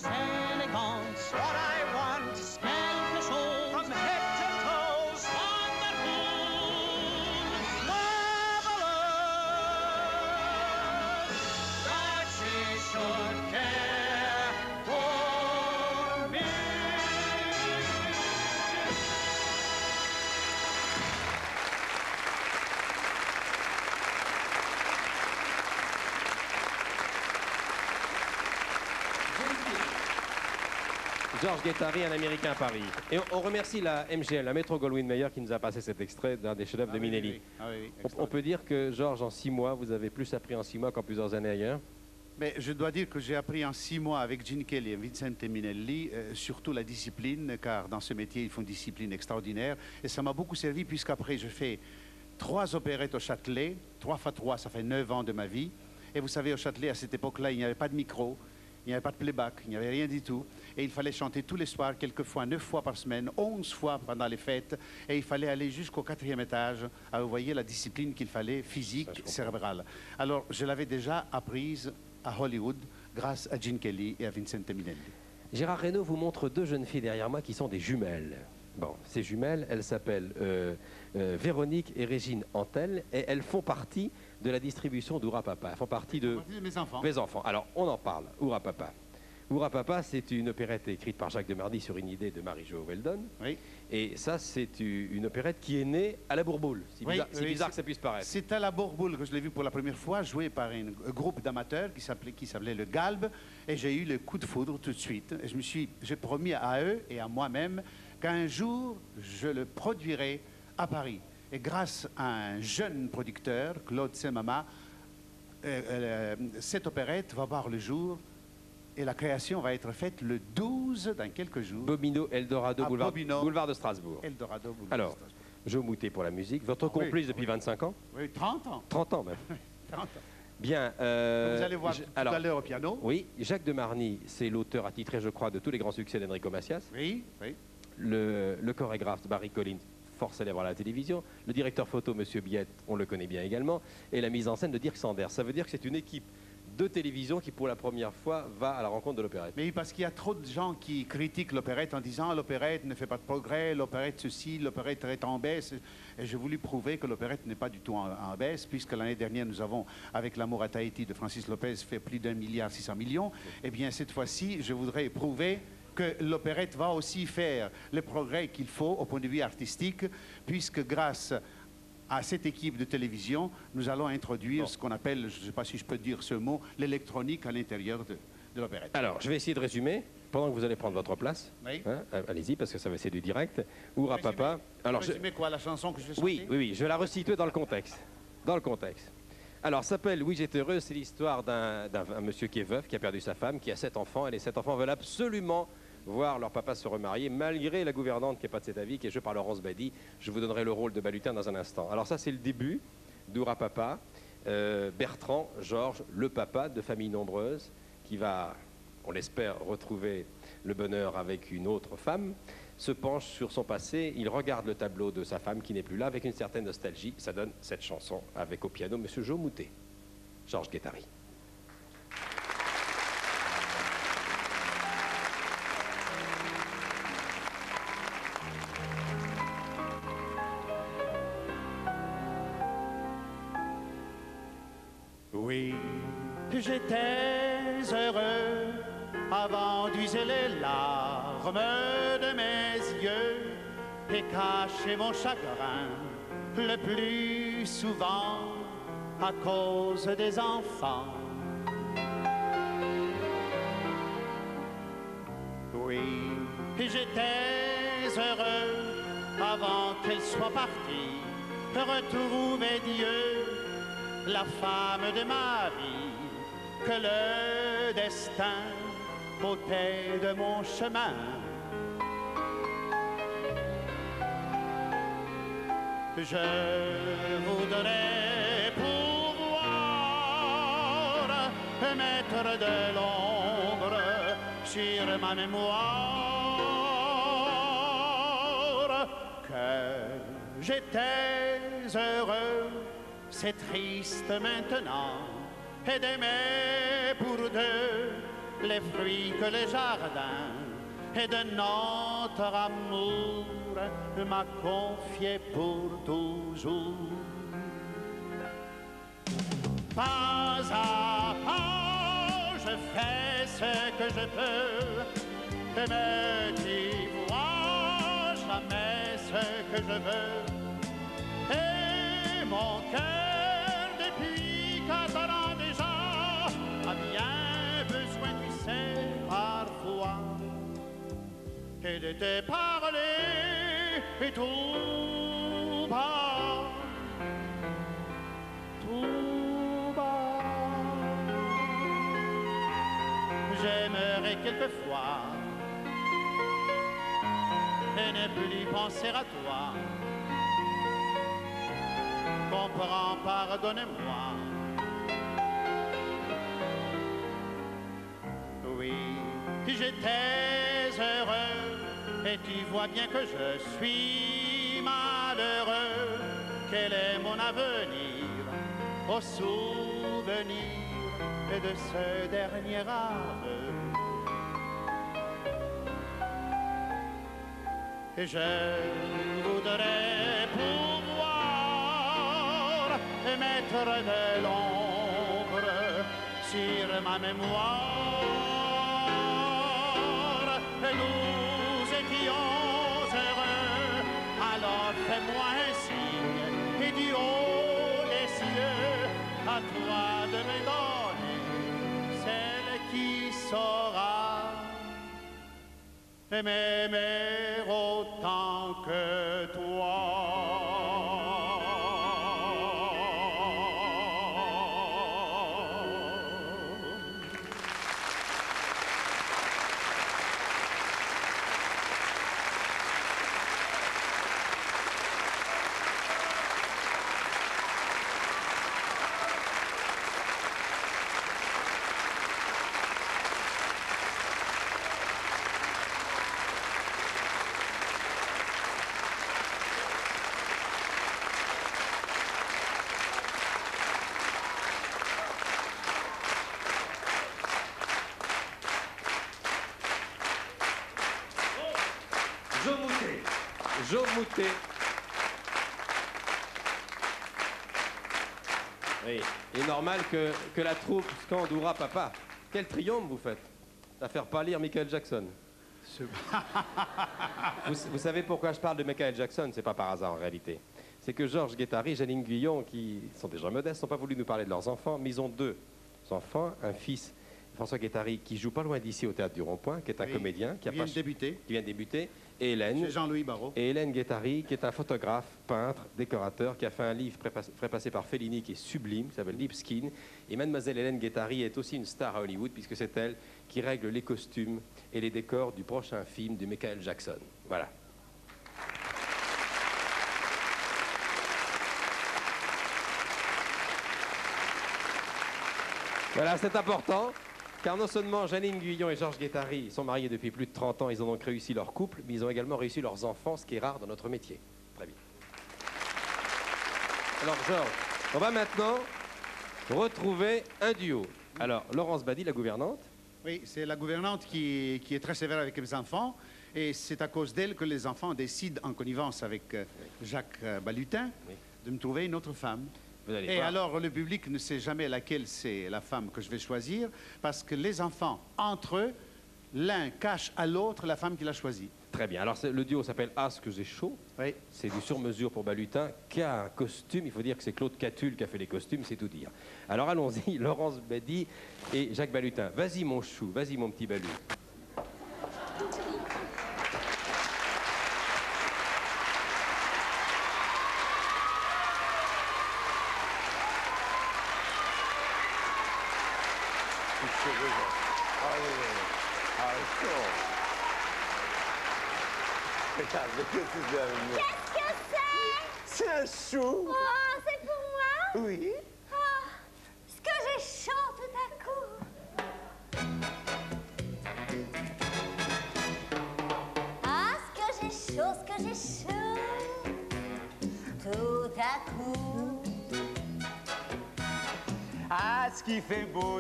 J: c'est élégance. What I want is quelque chose from head to toes. Wonderful, marvelous, that she should care for me.
A: Georges Guettari, un Américain à Paris. Et on remercie la MGL, la Metro-Goldwyn-Mayer, qui nous a passé cet extrait d'un des chefs-d'œuvre de Minelli. On peut dire que, Georges, en 6 mois, vous avez plus appris en 6 mois qu'en plusieurs années ailleurs?
H: Mais je dois dire que j'ai appris en 6 mois avec Gene Kelly et Vincente Minelli, surtout la discipline, car dans ce métier, il faut une discipline extraordinaire. Et ça m'a beaucoup servi, puisqu'après, je fais 3 opérettes au Châtelet. 3 x 3, ça fait 9 ans de ma vie. Et vous savez, au Châtelet, à cette époque-là, il n'y avait pas de micro. Il n'y avait pas de playback, il n'y avait rien du tout. Et il fallait chanter tous les soirs, quelquefois 9 fois par semaine, 11 fois pendant les fêtes. Et il fallait aller jusqu'au 4e étage. Alors, vous voyez la discipline qu'il fallait, physique, cérébrale. Alors, je l'avais déjà apprise à Hollywood grâce à Gene Kelly et à Vincente Minelli.
A: Gérard Reynaud vous montre 2 jeunes filles derrière moi qui sont des jumelles. Bon, ces jumelles, elles s'appellent Véronique et Régine Antel, et elles font partie de la distribution d'Oura Papa. Elles font partie de
H: mes enfants.
A: Mes enfants. Alors, on en parle. Oura Papa. Oura Papa, c'est une opérette écrite par Jacques Demardy sur une idée de Marie-Jo Weldon.
H: Oui.
A: Et ça, c'est une opérette qui est née à la Bourboule. C'est bizarre, bizarre que ça puisse paraître.
H: C'est à la Bourboule que je l'ai vu pour la première fois, joué par un groupe d'amateurs qui s'appelait le Galbe. Et j'ai eu le coup de foudre tout de suite. Et j'ai promis à eux et à moi-même qu'un jour, je le produirai à Paris. Et grâce à un jeune producteur, Claude Semama, cette opérette va voir le jour et la création va être faite le 12 dans quelques jours.
A: Bobino, Eldorado, boulevard de Strasbourg.
H: Eldorado, boulevard
A: Alors,
H: de Strasbourg.
A: Joe Moutet pour la musique. Votre complice depuis 25 ans?
H: Oui, 30 ans.
A: 30 ans même.
H: 30 ans.
A: Bien.
H: Vous allez voir tout à l'heure au piano.
A: Oui, Jacques Demarny, c'est l'auteur attitré, je crois, de tous les grands succès d'Enrico Macias.
H: Oui, oui.
A: Le chorégraphe Barry Collins, fort célèbre à la télévision. Le directeur photo, M. Biette, on le connaît bien également. Et la mise en scène de Dirk Sanders. Ça veut dire que c'est une équipe de télévision qui, pour la première fois, va à la rencontre de l'opérette.
H: Mais parce qu'il y a trop de gens qui critiquent l'opérette en disant l'opérette ne fait pas de progrès, l'opérette ceci, l'opérette est en baisse. Et j'ai voulu prouver que l'opérette n'est pas du tout en baisse, puisque l'année dernière, nous avons, avec L'amour à Tahiti de Francis Lopez, fait plus d'1,6 milliard. Eh bien, cette fois-ci, je voudrais prouver que l'opérette va aussi faire le progrès qu'il faut au point de vue artistique, puisque grâce à cette équipe de télévision, nous allons introduire ce qu'on appelle, je ne sais pas si je peux dire ce mot, l'électronique à l'intérieur de l'opérette.
A: Alors, je vais essayer de résumer, pendant que vous allez prendre votre place.
H: Oui.
A: Hein, allez-y, parce que ça va c'est du direct. Oura Papa. Alors,
H: résumer quoi, la chanson que je vais chanter?
A: Oui, oui, oui, je vais la resituer dans le contexte. Dans le contexte. Alors, ça s'appelle Oui, j'étais heureux, c'est l'histoire d'un monsieur qui est veuf, qui a perdu sa femme, qui a 7 enfants, et les 7 enfants veulent absolument voir leur papa se remarier, malgré la gouvernante qui n'est pas de cet avis, qui est jouée par Laurence Badi. Je vous donnerai le rôle de Balutin dans un instant. Alors ça, c'est le début d'Oura Papa. Bertrand, Georges, le papa de famille nombreuse, qui va, on l'espère, retrouver le bonheur avec une autre femme, se penche sur son passé. Il regarde le tableau de sa femme qui n'est plus là, avec une certaine nostalgie. Ça donne cette chanson avec au piano Monsieur Joe Moutet, Georges Guettari.
H: Oui, j'étais heureux avant d'user les larmes de mes yeux et cacher mon chagrin le plus souvent à cause des enfants. Oui, j'étais heureux avant qu'elle soit partie, retrouver Dieu, la femme de ma vie, que le destin ôtait de mon chemin. Je voudrais pouvoir mettre de l'ombre sur ma mémoire, que j'étais heureux. C'est triste maintenant et d'aimer pour deux les fruits que les jardins et de notre amour m'a confié pour toujours. Pas à pas, je fais ce que je peux, mais tu vois jamais ce que je veux. Et mon cœur, depuis 4 ans déjà, a bien besoin, tu sais, parfois, et de te parler et tout bas, tout bas. J'aimerais quelquefois et ne plus penser à toi. Comprends, pardonne-moi. Oui, j'étais heureux et tu vois bien que je suis malheureux. Quel est mon avenir au souvenir de ce dernier aveu? Et je voudrais pouvoir mettre de l'ombre sur ma mémoire. Et nous étions heureux, alors fais-moi un signe et du haut des cieux à toi de me donner celle qui saura m'aimer autant que toi.
A: Jo Moutet. Oui, il est normal que la troupe scande Hurrah Papa. Quel triomphe vous faites à faire pâlir Michael Jackson. Vous savez pourquoi je parle de Michael Jackson? C'est pas par hasard en réalité. C'est que Georges Guettari, Janine Guyon, qui sont déjà modestes, n'ont pas voulu nous parler de leurs enfants, mais ils ont 2 enfants, un fils, François Guettari, qui joue pas loin d'ici au Théâtre du Rond-Point, qui est un comédien, qui vient de débuter, et Hélène.
H: C'est Jean-Louis Barrault.
A: Et Hélène Guettari, qui est un photographe, peintre, décorateur, qui a fait un livre prépassé par Fellini qui est sublime, qui s'appelle Deep Skin. Et mademoiselle Hélène Guettari est aussi une star à Hollywood, puisque c'est elle qui règle les costumes et les décors du prochain film de Michael Jackson. Voilà. Voilà, c'est important. Car non seulement Janine Guyon et Georges Guettari sont mariés depuis plus de 30 ans, ils ont donc réussi leur couple, mais ils ont également réussi leurs enfants, ce qui est rare dans notre métier. Très bien. Alors Georges, on va maintenant retrouver un duo. Alors Laurence Badi, la gouvernante.
H: Oui, c'est la gouvernante qui est très sévère avec les enfants, et c'est à cause d'elle que les enfants décident, en connivence avec Jacques Balutin, de me trouver une autre femme. Et voir. Alors, le public ne sait jamais laquelle c'est la femme que je vais choisir, parce que les enfants, entre eux, l'un cache à l'autre la femme qu'il a choisie.
A: Très bien. Alors, le duo s'appelle « Ah, ce que j'ai chaud ».
H: Oui.
A: C'est du sur-mesure pour Balutin, qui a un costume. Il faut dire que c'est Claude Catulle qui a fait les costumes, c'est tout dire. Alors, allons-y, Laurence Badi et Jacques Balutin. Vas-y, mon chou, vas-y, mon petit Balu.
D: Qu'est-ce que c'est?
K: C'est un chou.
D: Oh, c'est pour moi?
K: Oui.
D: Oh, ce que j'ai chaud tout à coup. Ah, ce que j'ai chaud tout à coup.
K: Ah, ce qui fait beau,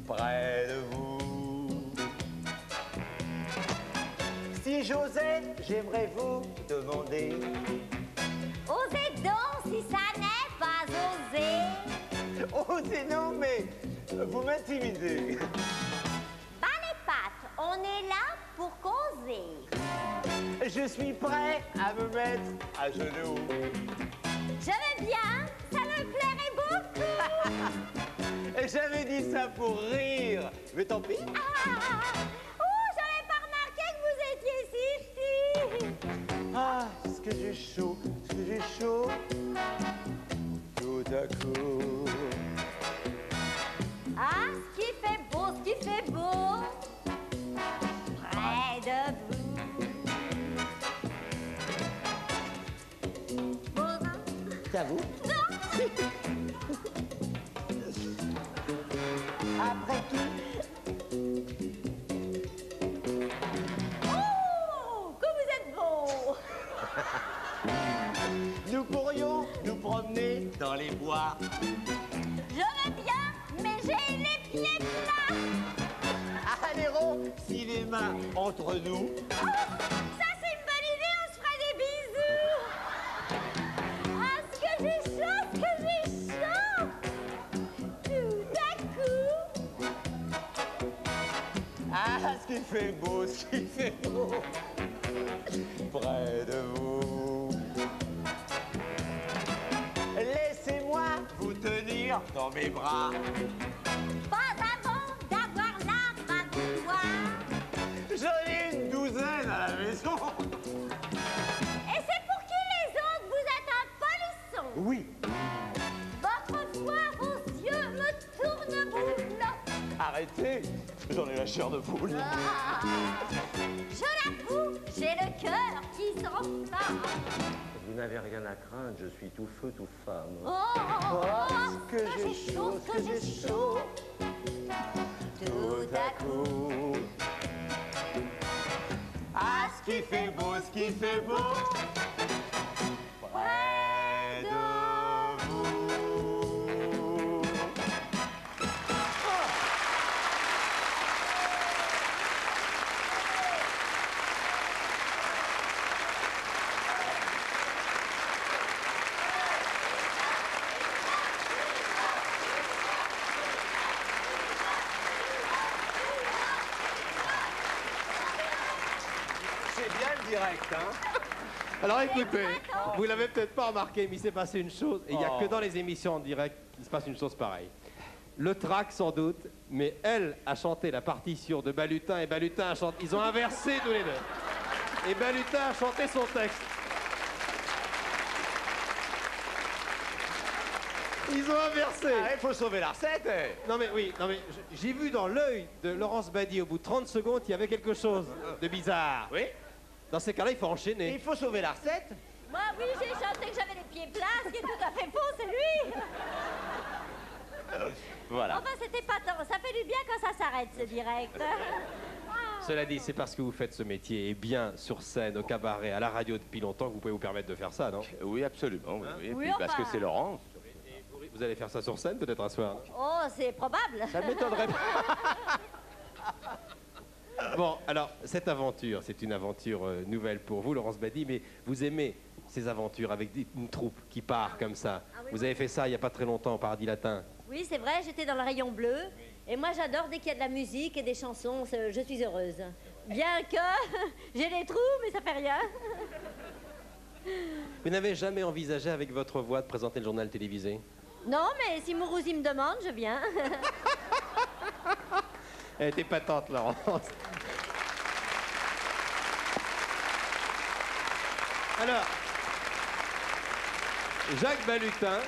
K: près de vous. Si j'osais, j'aimerais vous demander.
D: Osez donc si ça n'est pas osé.
K: Osez non, mais vous m'intimidez.
D: Bas les pattes, on est là pour causer.
K: Je suis prêt à me mettre à genoux.
D: Je veux bien, ça me plairait beaucoup.
K: J'avais dit ça pour rire, mais tant pis.
D: Oh, j'avais pas remarqué que vous étiez si petit.
K: Ah, ce que j'ai chaud, ce que j'ai chaud. Tout à coup.
D: Ah, ce qui fait beau, ce qui fait beau. Près de vous.
K: C'est à vous?
D: Non.
K: Après tout.
D: Oh, que vous êtes beau.
K: Nous pourrions nous promener dans les bois.
D: Je veux bien, mais j'ai les pieds plats.
K: Allez, si les mains entre nous.
D: Oh, ça c'est une bonne idée, on se fera des bisous. Ah, ce que j'ai chaud, ce que j'ai chaud. Tout à coup.
K: Ah, ce qui fait beau, ce qui fait beau. Près de vous. Laissez-moi vous tenir dans mes bras.
D: Pas avant d'avoir l'âme à vous voir.
K: J'en ai une douzaine à la maison.
D: Et c'est pour qui les autres vous êtes un polisson.
K: Oui.
D: Votre foi, vos yeux me tournent boule.
K: Arrêtez, j'en ai la chair de poule.
D: Ah, je l'avoue, j'ai le cœur qui s'enflamme.
L: Vous n'avez rien à craindre, je suis tout feu, tout femme.
D: Oh, ce que j'ai chaud, ce que j'ai chaud. Tout à coup.
K: Ah, ce qui fait beau, ce qui fait beau. Près de vous. C'est bien le direct, hein?
A: Alors écoutez, vous l'avez peut-être pas remarqué, mais il s'est passé une chose, et il n'y a que dans les émissions en direct qu'il se passe une chose pareille. Le track sans doute, mais elle a chanté la partition de Balutin et Balutin a chanté. Ils ont inversé tous les deux. Et Balutin a chanté son texte. Ils ont inversé.
K: Il faut sauver la recette.
A: Non mais oui, non mais j'ai vu dans l'œil de Laurence Badi au bout de 30 secondes, il y avait quelque chose de bizarre.
K: Oui.
A: Dans ces cas-là, il faut enchaîner.
K: Il faut sauver la recette.
D: Moi, oui, j'ai chanté que j'avais les pieds plats, ce qui est tout à fait faux, c'est lui.
K: Voilà.
D: Enfin, c'était pas tant. Ça fait du bien quand ça s'arrête, ce direct.
A: Cela dit, c'est parce que vous faites ce métier et bien sur scène, au cabaret, à la radio depuis longtemps que vous pouvez vous permettre de faire ça, non?
L: Oui, absolument. Oui, oui. Et
D: Oui,
L: puis, parce
D: enfin.
L: que c'est Laurence.
A: Vous allez faire ça sur scène peut-être un soir?
D: Oh, c'est probable.
A: Ça ne m'étonnerait pas. Bon, alors, cette aventure, c'est une aventure nouvelle pour vous, Laurence Badi, mais vous aimez ces aventures avec une troupe qui part comme ça.
D: Ah oui,
A: vous avez fait ça il n'y a pas très longtemps au Paradis Latin.
D: Oui, c'est vrai, j'étais dans le rayon bleu. Et moi, j'adore dès qu'il y a de la musique et des chansons, je suis heureuse. Bien que j'ai des trous, mais ça fait rien.
A: Vous n'avez jamais envisagé avec votre voix de présenter le journal télévisé?
D: Non, mais si Mourouzi me demande, je viens.
A: Elle était patente, Laurence. Alors, Jacques Balutin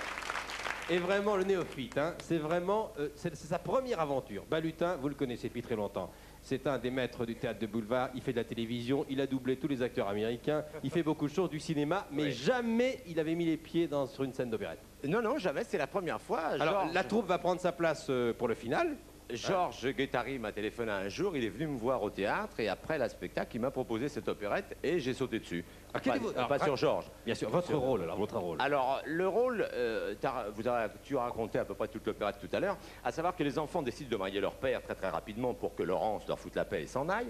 A: est vraiment le néophyte. Hein. C'est vraiment c'est sa première aventure. Balutin, vous le connaissez depuis très longtemps. C'est un des maîtres du théâtre de boulevard. Il fait de la télévision, il a doublé tous les acteurs américains. Il fait beaucoup de choses, du cinéma, mais jamais il avait mis les pieds sur une scène d'opérette.
K: Non, non, jamais. C'est la première fois.
A: Alors, la troupe va prendre sa place pour le final.
E: Georges Guettari m'a téléphoné un jour, il est venu me voir au théâtre et après le spectacle, il m'a proposé cette opérette et j'ai sauté dessus. Pas sur Georges.
A: Bien sûr, votre rôle, alors, votre rôle.
E: Alors, le rôle, tu as raconté à peu près toute l'opérette tout à l'heure, à savoir que les enfants décident de marier leur père très très rapidement pour que Laurence leur foute la paix et s'en aille.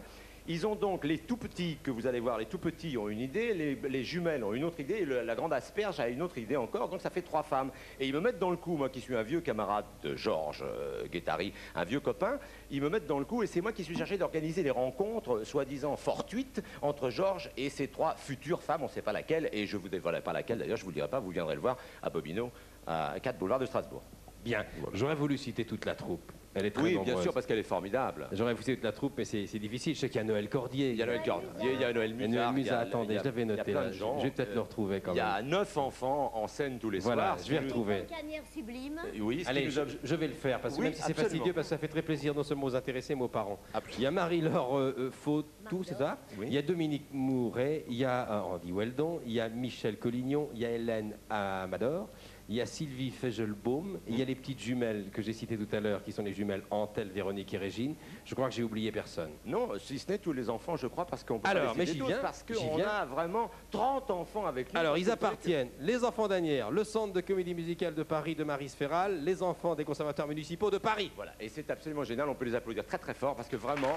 E: Ils ont donc les tout petits que vous allez voir, les tout petits ont une idée, les jumelles ont une autre idée, et la grande asperge a une autre idée encore, donc ça fait 3 femmes. Et ils me mettent dans le coup, moi qui suis un vieux camarade de Georges Guettari, un vieux copain, ils me mettent dans le coup et c'est moi qui suis chargé d'organiser les rencontres, soi-disant fortuites, entre Georges et ces 3 futures femmes, on ne sait pas laquelle, et je ne vous dévoilerai pas laquelle, d'ailleurs je ne vous le dirai pas, vous viendrez le voir à Bobino, à 4 boulevard de Strasbourg.
A: Bien, j'aurais voulu citer toute la troupe. Elle est très
E: oui,
A: nombreuse.
E: bien sûr, parce qu'elle est formidable.
A: J'aurais voulu citer toute la troupe, mais c'est difficile. Je sais qu'il y a Noël Cordier.
E: Il y a Noël Cordier, il y a Noël Musa.
A: Attendez, je l'avais noté. Là. Je vais peut-être le retrouver quand même.
E: Il y a 9 enfants en scène tous les soirs.
A: Voilà, je vais retrouver.
D: Sublime.
E: Oui,
A: allez, je vais le faire, parce que même si c'est fastidieux, parce que ça fait très plaisir non seulement aux intéressés, mais aux parents. Il y a Marie-Laure Fautou, c'est ça? Il y a Dominique Mouret, il y a Andy Weldon, il y a Michel Collignon, il y a Hélène Amador. Il y a Sylvie Fegelbaum, il y a les petites jumelles que j'ai citées tout à l'heure, qui sont les jumelles Antel, Véronique et Régine. Je crois que j'ai oublié personne.
E: Non, si ce n'est tous les enfants, je crois, parce qu'on peut
A: alors, mais j'y viens,
E: parce qu'on a vraiment 30 enfants avec nous.
A: Alors, ils appartiennent, les enfants d'Asnières, le Centre de comédie musicale de Paris de Maryse Féral, les enfants des conservatoires municipaux de Paris.
E: Voilà, et c'est absolument génial, on peut les applaudir très très fort, parce que vraiment...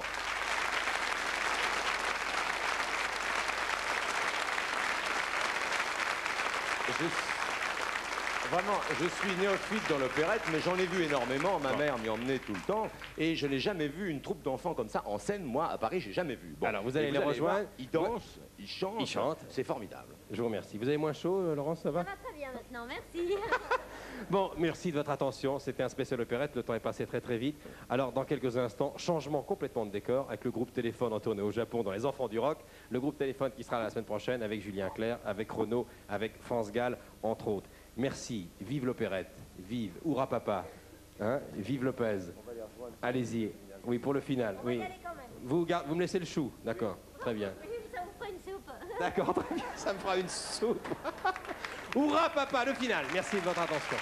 E: Vraiment, je suis néophyte dans l'opérette, mais j'en ai vu énormément. Ma mère m'y emmenait tout le temps. Et je n'ai jamais vu une troupe d'enfants comme ça en scène. Moi, à Paris, j'ai jamais vu.
A: Bon, alors, vous allez les rejoindre.
E: Ils dansent, ils chantent. C'est formidable.
A: Je vous remercie. Vous avez moins chaud, Laurence, ça va?
D: Ça va très bien maintenant, merci.
A: Bon, merci de votre attention. C'était un spécial opérette. Le temps est passé très très vite. Alors, dans quelques instants, changement complètement de décor avec le groupe Téléphone en tournée au Japon dans Les Enfants du Rock. Le groupe Téléphone qui sera la semaine prochaine avec Julien Clerc, avec Renaud, avec France Gall, entre autres. Merci, vive l'opérette, vive Oura Papa, hein, vive Lopez. Allez-y, oui, pour le final. Oui. Vous me laissez le chou, d'accord, très bien.
D: Ça vous fera une soupe.
A: D'accord, très bien, ça me fera une soupe. Oura Papa, le final. Merci de votre attention.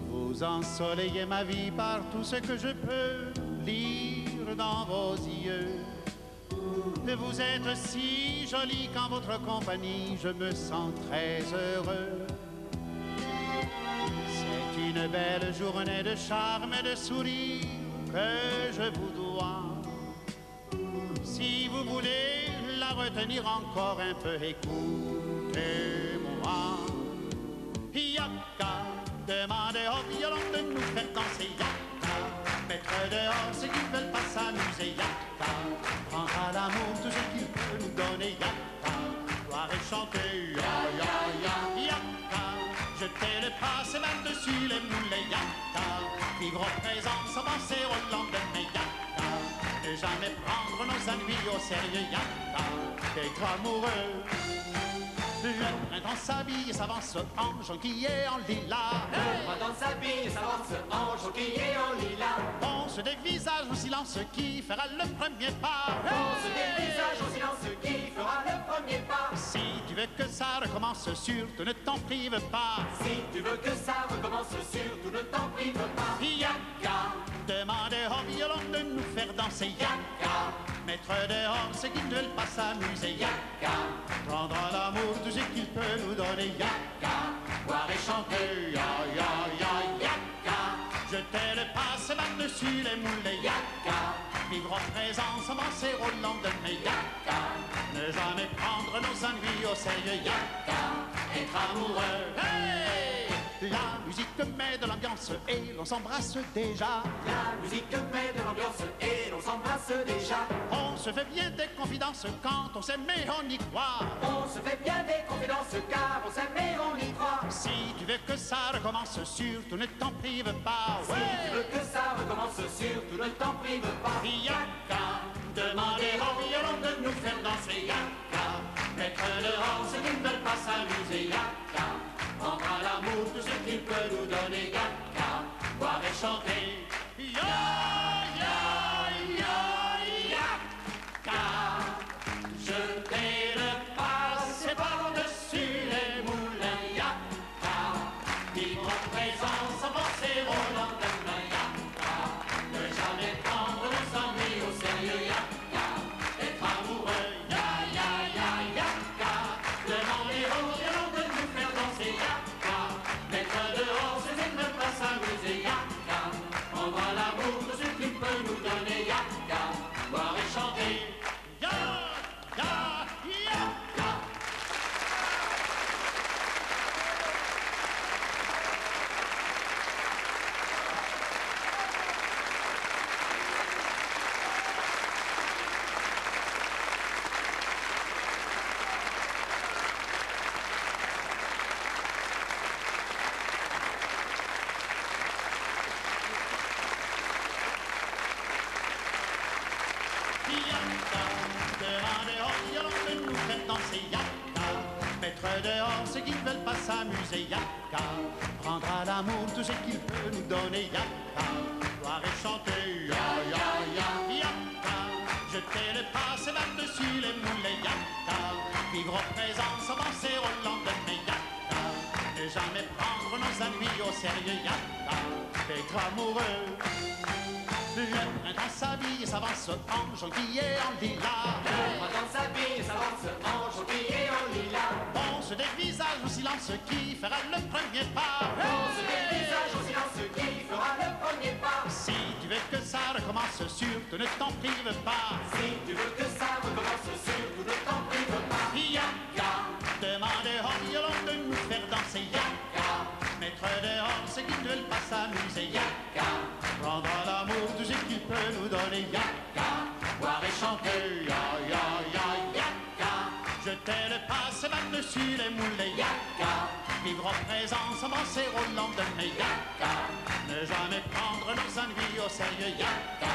H: Vous ensoleillez ma vie par tout ce que je peux lire dans vos yeux. Vous êtes si jolie qu'en votre compagnie je me sens très heureux. C'est une belle journée de charme et de sourire que je vous dois. Si vous voulez la retenir encore un peu, écoutez-moi. Yaka, demandez au violon de nous faire danser. Yaka, mettre dehors ceux qui ne veulent pas s'amuser. Yaka, prendre à l'amour tout ce qu'il peut nous donner. Yaka, gloire et chanter. Ya, ya, ya. Yaka, jeter le passé par-dessus les moulets. Yaka, vivre au présent sans penser au lendemain. Yaka, ne jamais prendre nos ennuis au sérieux. Yaka, être amoureux. Le printemps s'habille et s'avance en jonquillet en lilas.
I: Le printemps s'habille et s'avance en jonquillet en lilas.
H: On se dévisage au silence qui fera le premier pas.
I: On se dévisage au silence qui fera le premier pas.
H: Si tu veux que ça recommence, surtout ne t'en prive pas.
I: Si tu veux que ça recommence, surtout ne t'en prive pas.
H: Yaka, demandez au violon de nous faire danser. Yaka, mettre dehors ceux qui ne veulent pas s'amuser. Yaka, prendre à l'amour tout ce qu'il peut nous donner. Yaka, boire et chanter. Ya, ya, ya, yaka, jeter le passé par-dessus les moulets. Yaka, vivre au présent sans penser au lendemain. Yaka, ne jamais prendre nos ennuis au sérieux. Yaka, être amoureux. Hey! La musique met de l'ambiance et l'on s'embrasse déjà.
I: La musique met de l'ambiance et l'on s'embrasse déjà.
H: On se fait bien des confidences quand on s'aime et on y croit.
I: On se fait bien des confidences car on s'aime et on y croit.
H: Si tu veux que ça recommence, surtout ne t'en prive pas.
I: Si tu veux que ça recommence, surtout ne t'en prive pas.
H: Yaka, demandez au violon de nous faire danser. Yaka,
I: dehors ceux qui ne veulent pas s'amuser, yaka. Rendre à l'amour tout ce qu'il peut nous donner, yaka. Boire et chanter, ya, ya, ya, yaka. Jeter le passé par-dessus les moulins, yaka. Vivre en présence, avancer au lendemain, yaka. Ne jamais prendre nos ennuis au sérieux, yaka. Être amoureux, ya, ya, ya, yaka. Demander aux violons de nous faire danser, yaka. Mettre dehors ceux qui ne veulent pas s'amuser, yaka. Prendre à l'amour tout ce qu'il peut nous donner, yaka. Boire et chanter, ya, ya, yaka. Demander aux violons de nous faire danser, yaka. Mettre dehors ceux qui ne veulent pas s'amuser, yaka. Prendre à l'amour tout ce qu'il peut nous donner, yaka. Boire et chanter, ya, ya, ya, yaka. Jeter le passé par-dessus les moulets, yaka. Vivre au présent, s'avancer au lendemain, yaka. Ne jamais prendre nos ennuis au sérieux, yaka. Être amoureux. Le printemps s'habille, s'avance en jonquille et en lilas. Le printemps s'habille, s'avance en jonquille et en lilas. On se dévisage au silence qui fera le premier pas. On se dévisage au silence qui fera le premier pas. Si tu veux que ça recommence, surtout ne t'en prive pas. Si tu veux que ça recommence, surtout ne t'en prive pas. Yaka, demandez aux violons de nous faire danser, yaka. Mettre dehors ceux qui ne veulent pas s'amuser, yaka. Prendre à l'amour tout ce qu'il peut nous donner, yaka. Boire et chanter, ya, ya, ya, yaka. Jeter le passé par-dessus les moulets, yaka. Vivre au présent, s'avancer au lendemain, yaka. Ne jamais prendre nos ennuis au sérieux, yaka.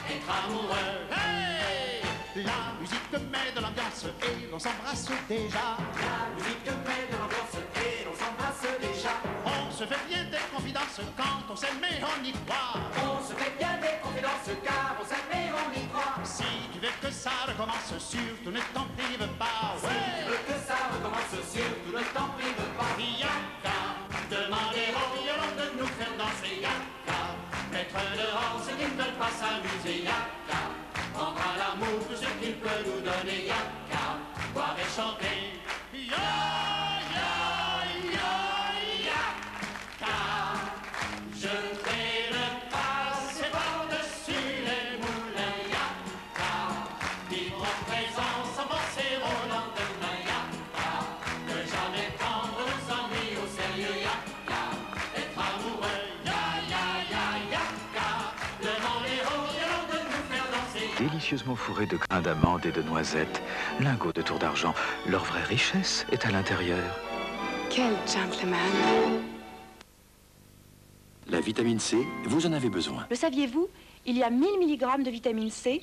I: Être amoureux, hey! La musique met de l'ambiance et l'on s'embrasse déjà. La musique met de l'ambiance et l'on s'embrasse déjà. On se fait bien des confidences quand on s'aime et on y croit. On se fait bien des confidences car on s'aime et on y croit. Si tu veux que ça recommence, surtout ne t'en prive pas. Ouais. Si tu veux que ça recommence, surtout ne t'en prive pas. Yaka, demandez aux violons de nous faire danser, yaka. Mettre dehors ceux qui ne veulent pas s'amuser, yaka. Prendre à l'amour tout ce qu'il peut nous donner, yaka. Boire et chanter, ya, ya, ya, yaka. Jeter le passé par-dessus les moulins, yaka. Vivre en présent, s'avancer au lendemain, yaka. Ne jamais prendre nos ennuis au sérieux, yaka. Être amoureux, ya, ya, ya, yaka. Demander aux violons de nous faire danser.
M: Délicieusement fourrés de grains d'amandes et de noisettes, lingots de tours d'argent, leur vraie richesse est à l'intérieur.
O: Quel gentleman!
M: La vitamine C, vous en avez besoin.
O: Le saviez-vous? Il y a 1000 mg de vitamine C